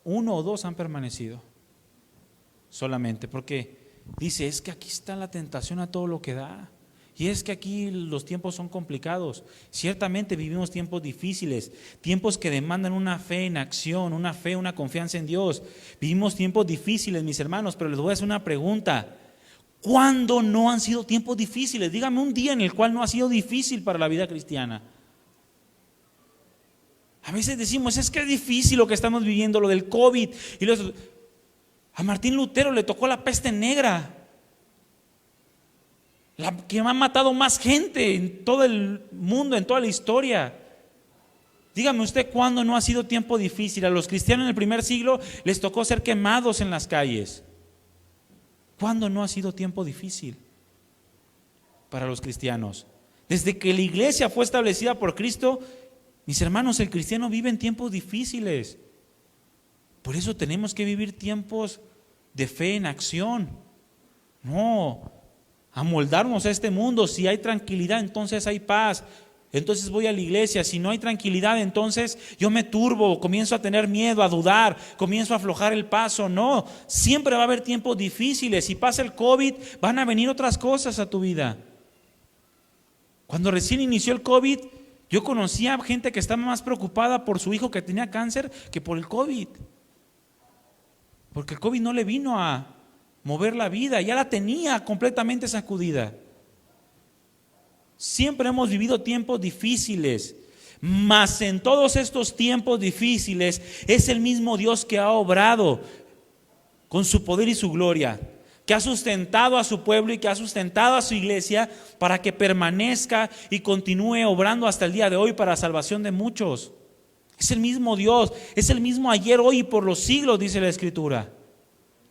1 o 2 han permanecido solamente, porque dice: es que aquí está la tentación a todo lo que da, y es que aquí los tiempos son complicados. Ciertamente vivimos tiempos difíciles, tiempos que demandan una fe en acción, una fe, una confianza en Dios. Vivimos tiempos difíciles, mis hermanos, pero les voy a hacer una pregunta: ¿cuándo no han sido tiempos difíciles? Dígame un día en el cual no ha sido difícil para la vida cristiana. A veces decimos: es que es difícil lo que estamos viviendo, lo del COVID. A Martín Lutero le tocó la peste negra, la que ha matado más gente en todo el mundo, en toda la historia. Dígame usted cuándo no ha sido tiempo difícil. A los cristianos en el primer siglo les tocó ser quemados en las calles. ¿Cuándo no ha sido tiempo difícil para los cristianos? Desde que la iglesia fue establecida por Cristo, mis hermanos, el cristiano vive en tiempos difíciles. Por eso tenemos que vivir tiempos de fe en acción. No amoldarnos a este mundo. Si hay tranquilidad, entonces hay paz. Entonces voy a la iglesia. Si no hay tranquilidad, entonces yo me turbo, comienzo a tener miedo, a dudar, comienzo a aflojar el paso. No, siempre va a haber tiempos difíciles. Si pasa el COVID, van a venir otras cosas a tu vida. Cuando recién inició el COVID, yo conocía gente que estaba más preocupada por su hijo que tenía cáncer que por el COVID. Porque el COVID no le vino a mover la vida, ya la tenía completamente sacudida. Siempre hemos vivido tiempos difíciles, mas en todos estos tiempos difíciles es el mismo Dios que ha obrado con su poder y su gloria, que ha sustentado a su pueblo y que ha sustentado a su iglesia para que permanezca y continúe obrando hasta el día de hoy para la salvación de muchos. Es el mismo Dios, es el mismo ayer, hoy y por los siglos, dice la Escritura.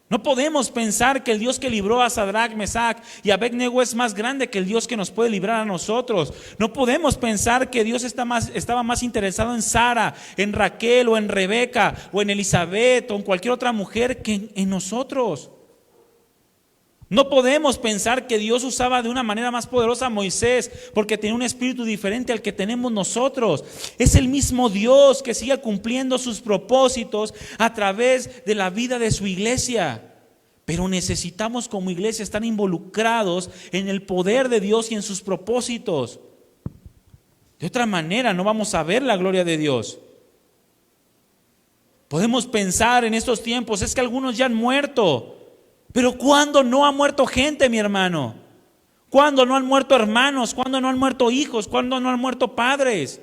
No podemos pensar que el Dios que libró a Sadrach, Mesach y Abednego es más grande que el Dios que nos puede librar a nosotros. No podemos pensar que Dios estaba más interesado en Sara, en Raquel o en Rebeca o en Elizabeth o en cualquier otra mujer que en nosotros. No podemos pensar que Dios usaba de una manera más poderosa a Moisés porque tenía un espíritu diferente al que tenemos nosotros. Es el mismo Dios que sigue cumpliendo sus propósitos a través de la vida de su iglesia. Pero necesitamos como iglesia estar involucrados en el poder de Dios y en sus propósitos. De otra manera no vamos a ver la gloria de Dios. Podemos pensar en estos tiempos, es que algunos ya han muerto. Pero ¿cuándo no ha muerto gente, mi hermano? ¿Cuándo no han muerto hermanos? ¿Cuándo no han muerto hijos? ¿Cuándo no han muerto padres?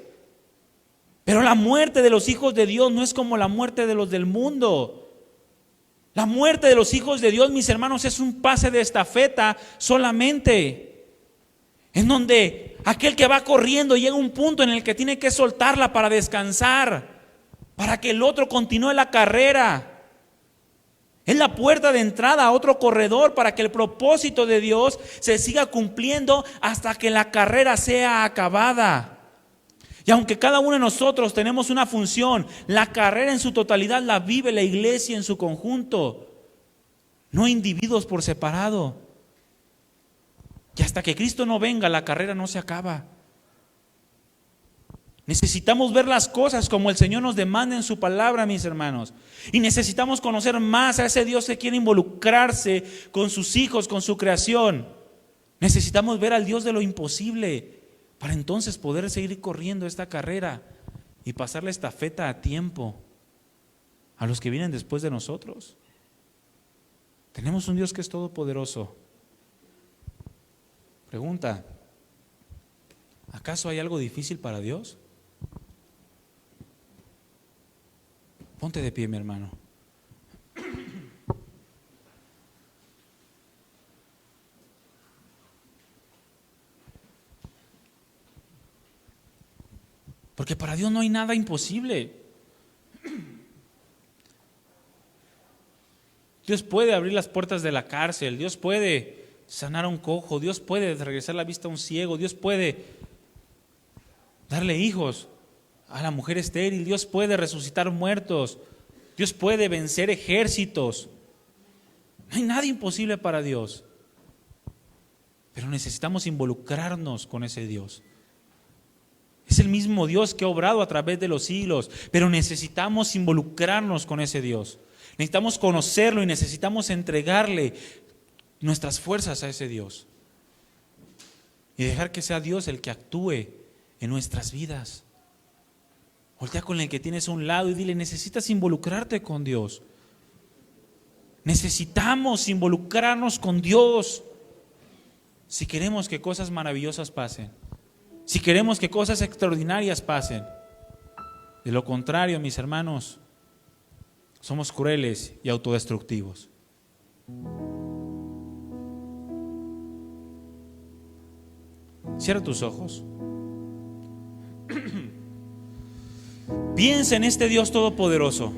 Pero la muerte de los hijos de Dios no es como la muerte de los del mundo. La muerte de los hijos de Dios, mis hermanos, es un pase de estafeta solamente. En donde aquel que va corriendo llega a un punto en el que tiene que soltarla para descansar, para que el otro continúe la carrera. Es la puerta de entrada a otro corredor para que el propósito de Dios se siga cumpliendo hasta que la carrera sea acabada. Y aunque cada uno de nosotros tenemos una función, la carrera en su totalidad la vive la iglesia en su conjunto, no individuos por separado. Y hasta que Cristo no venga, la carrera no se acaba. Necesitamos ver las cosas como el Señor nos demanda en su palabra, mis hermanos. Y necesitamos conocer más a ese Dios que quiere involucrarse con sus hijos, con su creación. Necesitamos ver al Dios de lo imposible para entonces poder seguir corriendo esta carrera y pasar la estafeta a tiempo a los que vienen después de nosotros. Tenemos un Dios que es todopoderoso. Pregunta: ¿acaso hay algo difícil para Dios? Ponte de pie, mi hermano. Porque para Dios no hay nada imposible. Dios puede abrir las puertas de la cárcel, Dios puede sanar a un cojo, Dios puede regresar la vista a un ciego, Dios puede darle hijos a la mujer estéril, Dios puede resucitar muertos, Dios puede vencer ejércitos. No hay nada imposible para Dios. Pero necesitamos involucrarnos con ese Dios. Es el mismo Dios que ha obrado a través de los siglos, pero necesitamos involucrarnos con ese Dios. Necesitamos conocerlo y necesitamos entregarle nuestras fuerzas a ese Dios. Y dejar que sea Dios el que actúe en nuestras vidas. Voltea con el que tienes a un lado y dile: necesitas involucrarte con Dios. Necesitamos involucrarnos con Dios si queremos que cosas maravillosas pasen, si queremos que cosas extraordinarias pasen. De lo contrario, mis hermanos, somos crueles y autodestructivos. Cierra tus ojos. Piensa en este Dios todopoderoso.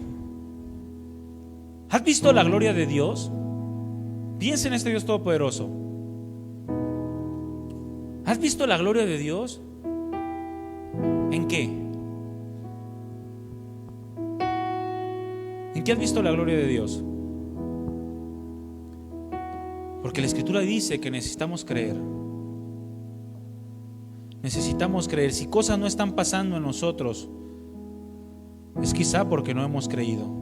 ¿Has visto la gloria de Dios? Piensa en este Dios todopoderoso. ¿Has visto la gloria de Dios? ¿En qué? ¿En qué has visto la gloria de Dios? Porque la Escritura dice que necesitamos creer. Necesitamos creer. Si cosas no están pasando en nosotros, es quizá porque no hemos creído.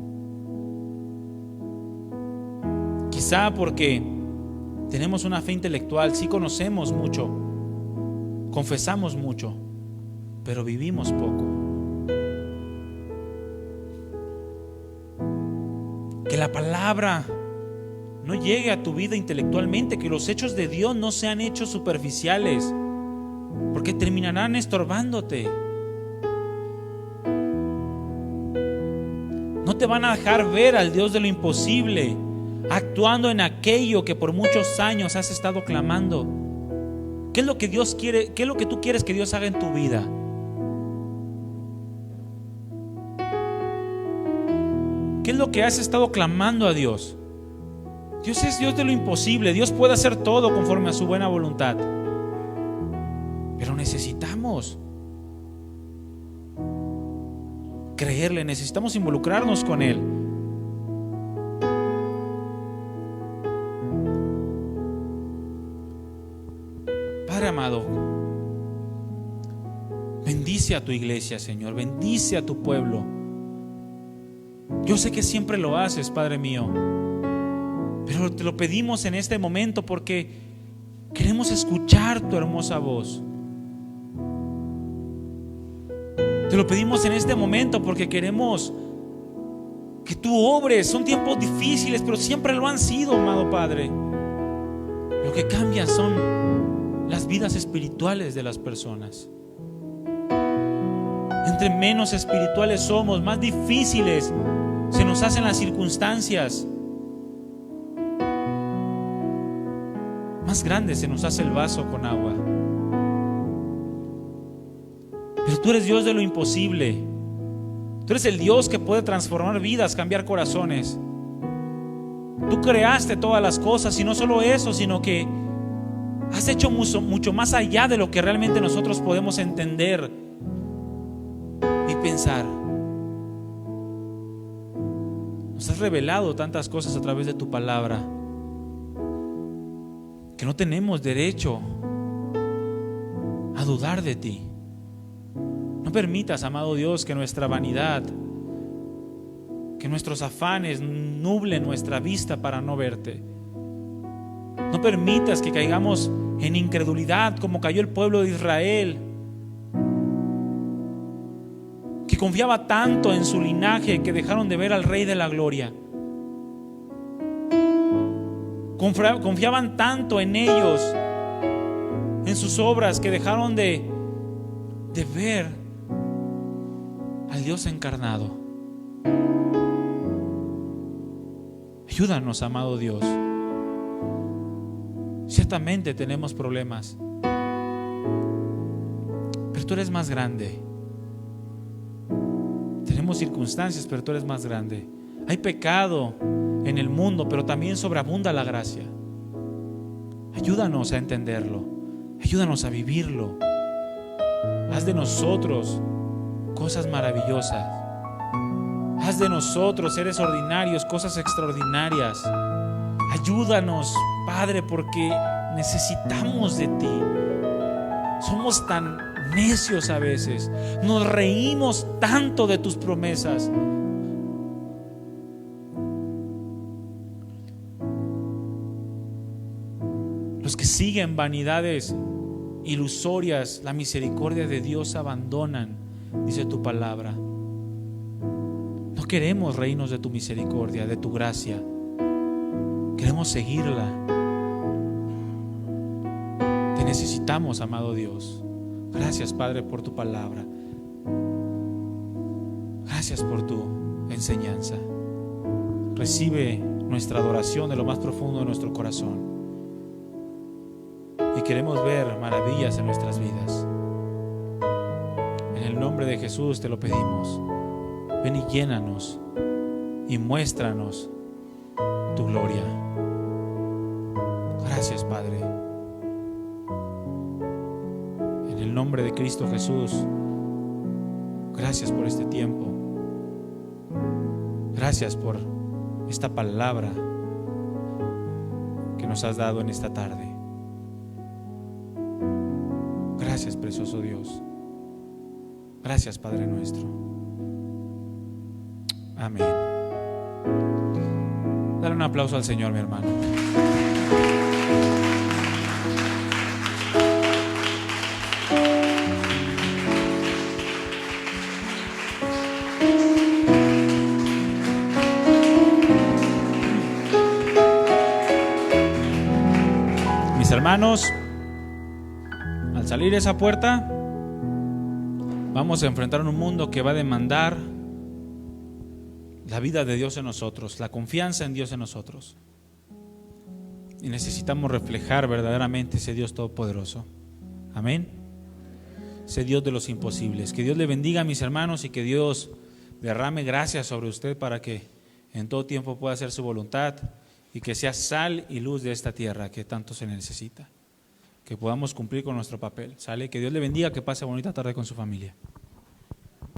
Quizá porque tenemos una fe intelectual, sí conocemos mucho, confesamos mucho, pero vivimos poco. Que la palabra no llegue a tu vida intelectualmente, que los hechos de Dios no sean hechos superficiales, porque terminarán estorbándote. No te van a dejar ver al Dios de lo imposible, actuando en aquello que por muchos años has estado clamando. ¿Qué es lo que Dios quiere? ¿Qué es lo que tú quieres que Dios haga en tu vida? ¿Qué es lo que has estado clamando a Dios? Dios es Dios de lo imposible. Dios puede hacer todo conforme a su buena voluntad. Pero necesitamos creerle, necesitamos involucrarnos con Él. Padre amado, bendice a tu iglesia, Señor, bendice a tu pueblo. Yo sé que siempre lo haces, Padre mío, pero te lo pedimos en este momento porque queremos escuchar tu hermosa voz. Te lo pedimos en este momento porque queremos que tú obres. Son tiempos difíciles, pero siempre lo han sido, amado Padre. Lo que cambia son las vidas espirituales de las personas. Entre menos espirituales somos, más difíciles se nos hacen las circunstancias, más grande se nos hace el vaso con agua. Pero tú eres Dios de lo imposible. Tú eres el Dios que puede transformar vidas, cambiar corazones. Tú creaste todas las cosas, y no solo eso, sino que has hecho mucho más allá de lo que realmente nosotros podemos entender y pensar. Nos has revelado tantas cosas a través de tu palabra que no tenemos derecho a dudar de ti. No permitas, amado Dios, que nuestra vanidad, que nuestros afanes nublen nuestra vista para no verte. No permitas que caigamos en incredulidad como cayó el pueblo de Israel, que confiaba tanto en su linaje que dejaron de ver al Rey de la Gloria. Confiaban tanto en ellos, en sus obras, que dejaron de ver al Dios encarnado. Ayúdanos, amado Dios. Ciertamente tenemos problemas, pero tú eres más grande. Tenemos circunstancias, pero tú eres más grande. Hay pecado en el mundo, pero también sobreabunda la gracia. Ayúdanos a entenderlo, ayúdanos a vivirlo. Haz de nosotros cosas maravillosas. Haz de nosotros, seres ordinarios, cosas extraordinarias. Ayúdanos, Padre, porque necesitamos de ti. Somos tan necios a veces. Nos reímos tanto de tus promesas. Los que siguen vanidades ilusorias, la misericordia de Dios abandonan, dice tu palabra. No queremos reírnos de tu misericordia, de tu gracia. Queremos seguirla. Te necesitamos, amado Dios. Gracias, Padre, por tu palabra. Gracias por tu enseñanza. Recibe nuestra adoración de lo más profundo de nuestro corazón. Y queremos ver maravillas en nuestras vidas. En el nombre de Jesús te lo pedimos. Ven y llénanos y muéstranos tu gloria. Gracias, Padre. En el nombre de Cristo Jesús, gracias por este tiempo. Gracias por esta palabra que nos has dado en esta tarde. Gracias, precioso Dios. Gracias, Padre nuestro. Amén. Dale un aplauso al Señor, mi hermano. Mis hermanos, al salir de esa puerta, vamos a enfrentar un mundo que va a demandar la vida de Dios en nosotros, la confianza en Dios en nosotros. Y necesitamos reflejar verdaderamente ese Dios todopoderoso. Amén. Ese Dios de los imposibles. Que Dios le bendiga, mis hermanos, y que Dios derrame gracias sobre usted para que en todo tiempo pueda hacer su voluntad y que sea sal y luz de esta tierra que tanto se necesita. Que podamos cumplir con nuestro papel. ¿Sale? Que Dios le bendiga, que pase bonita tarde con su familia.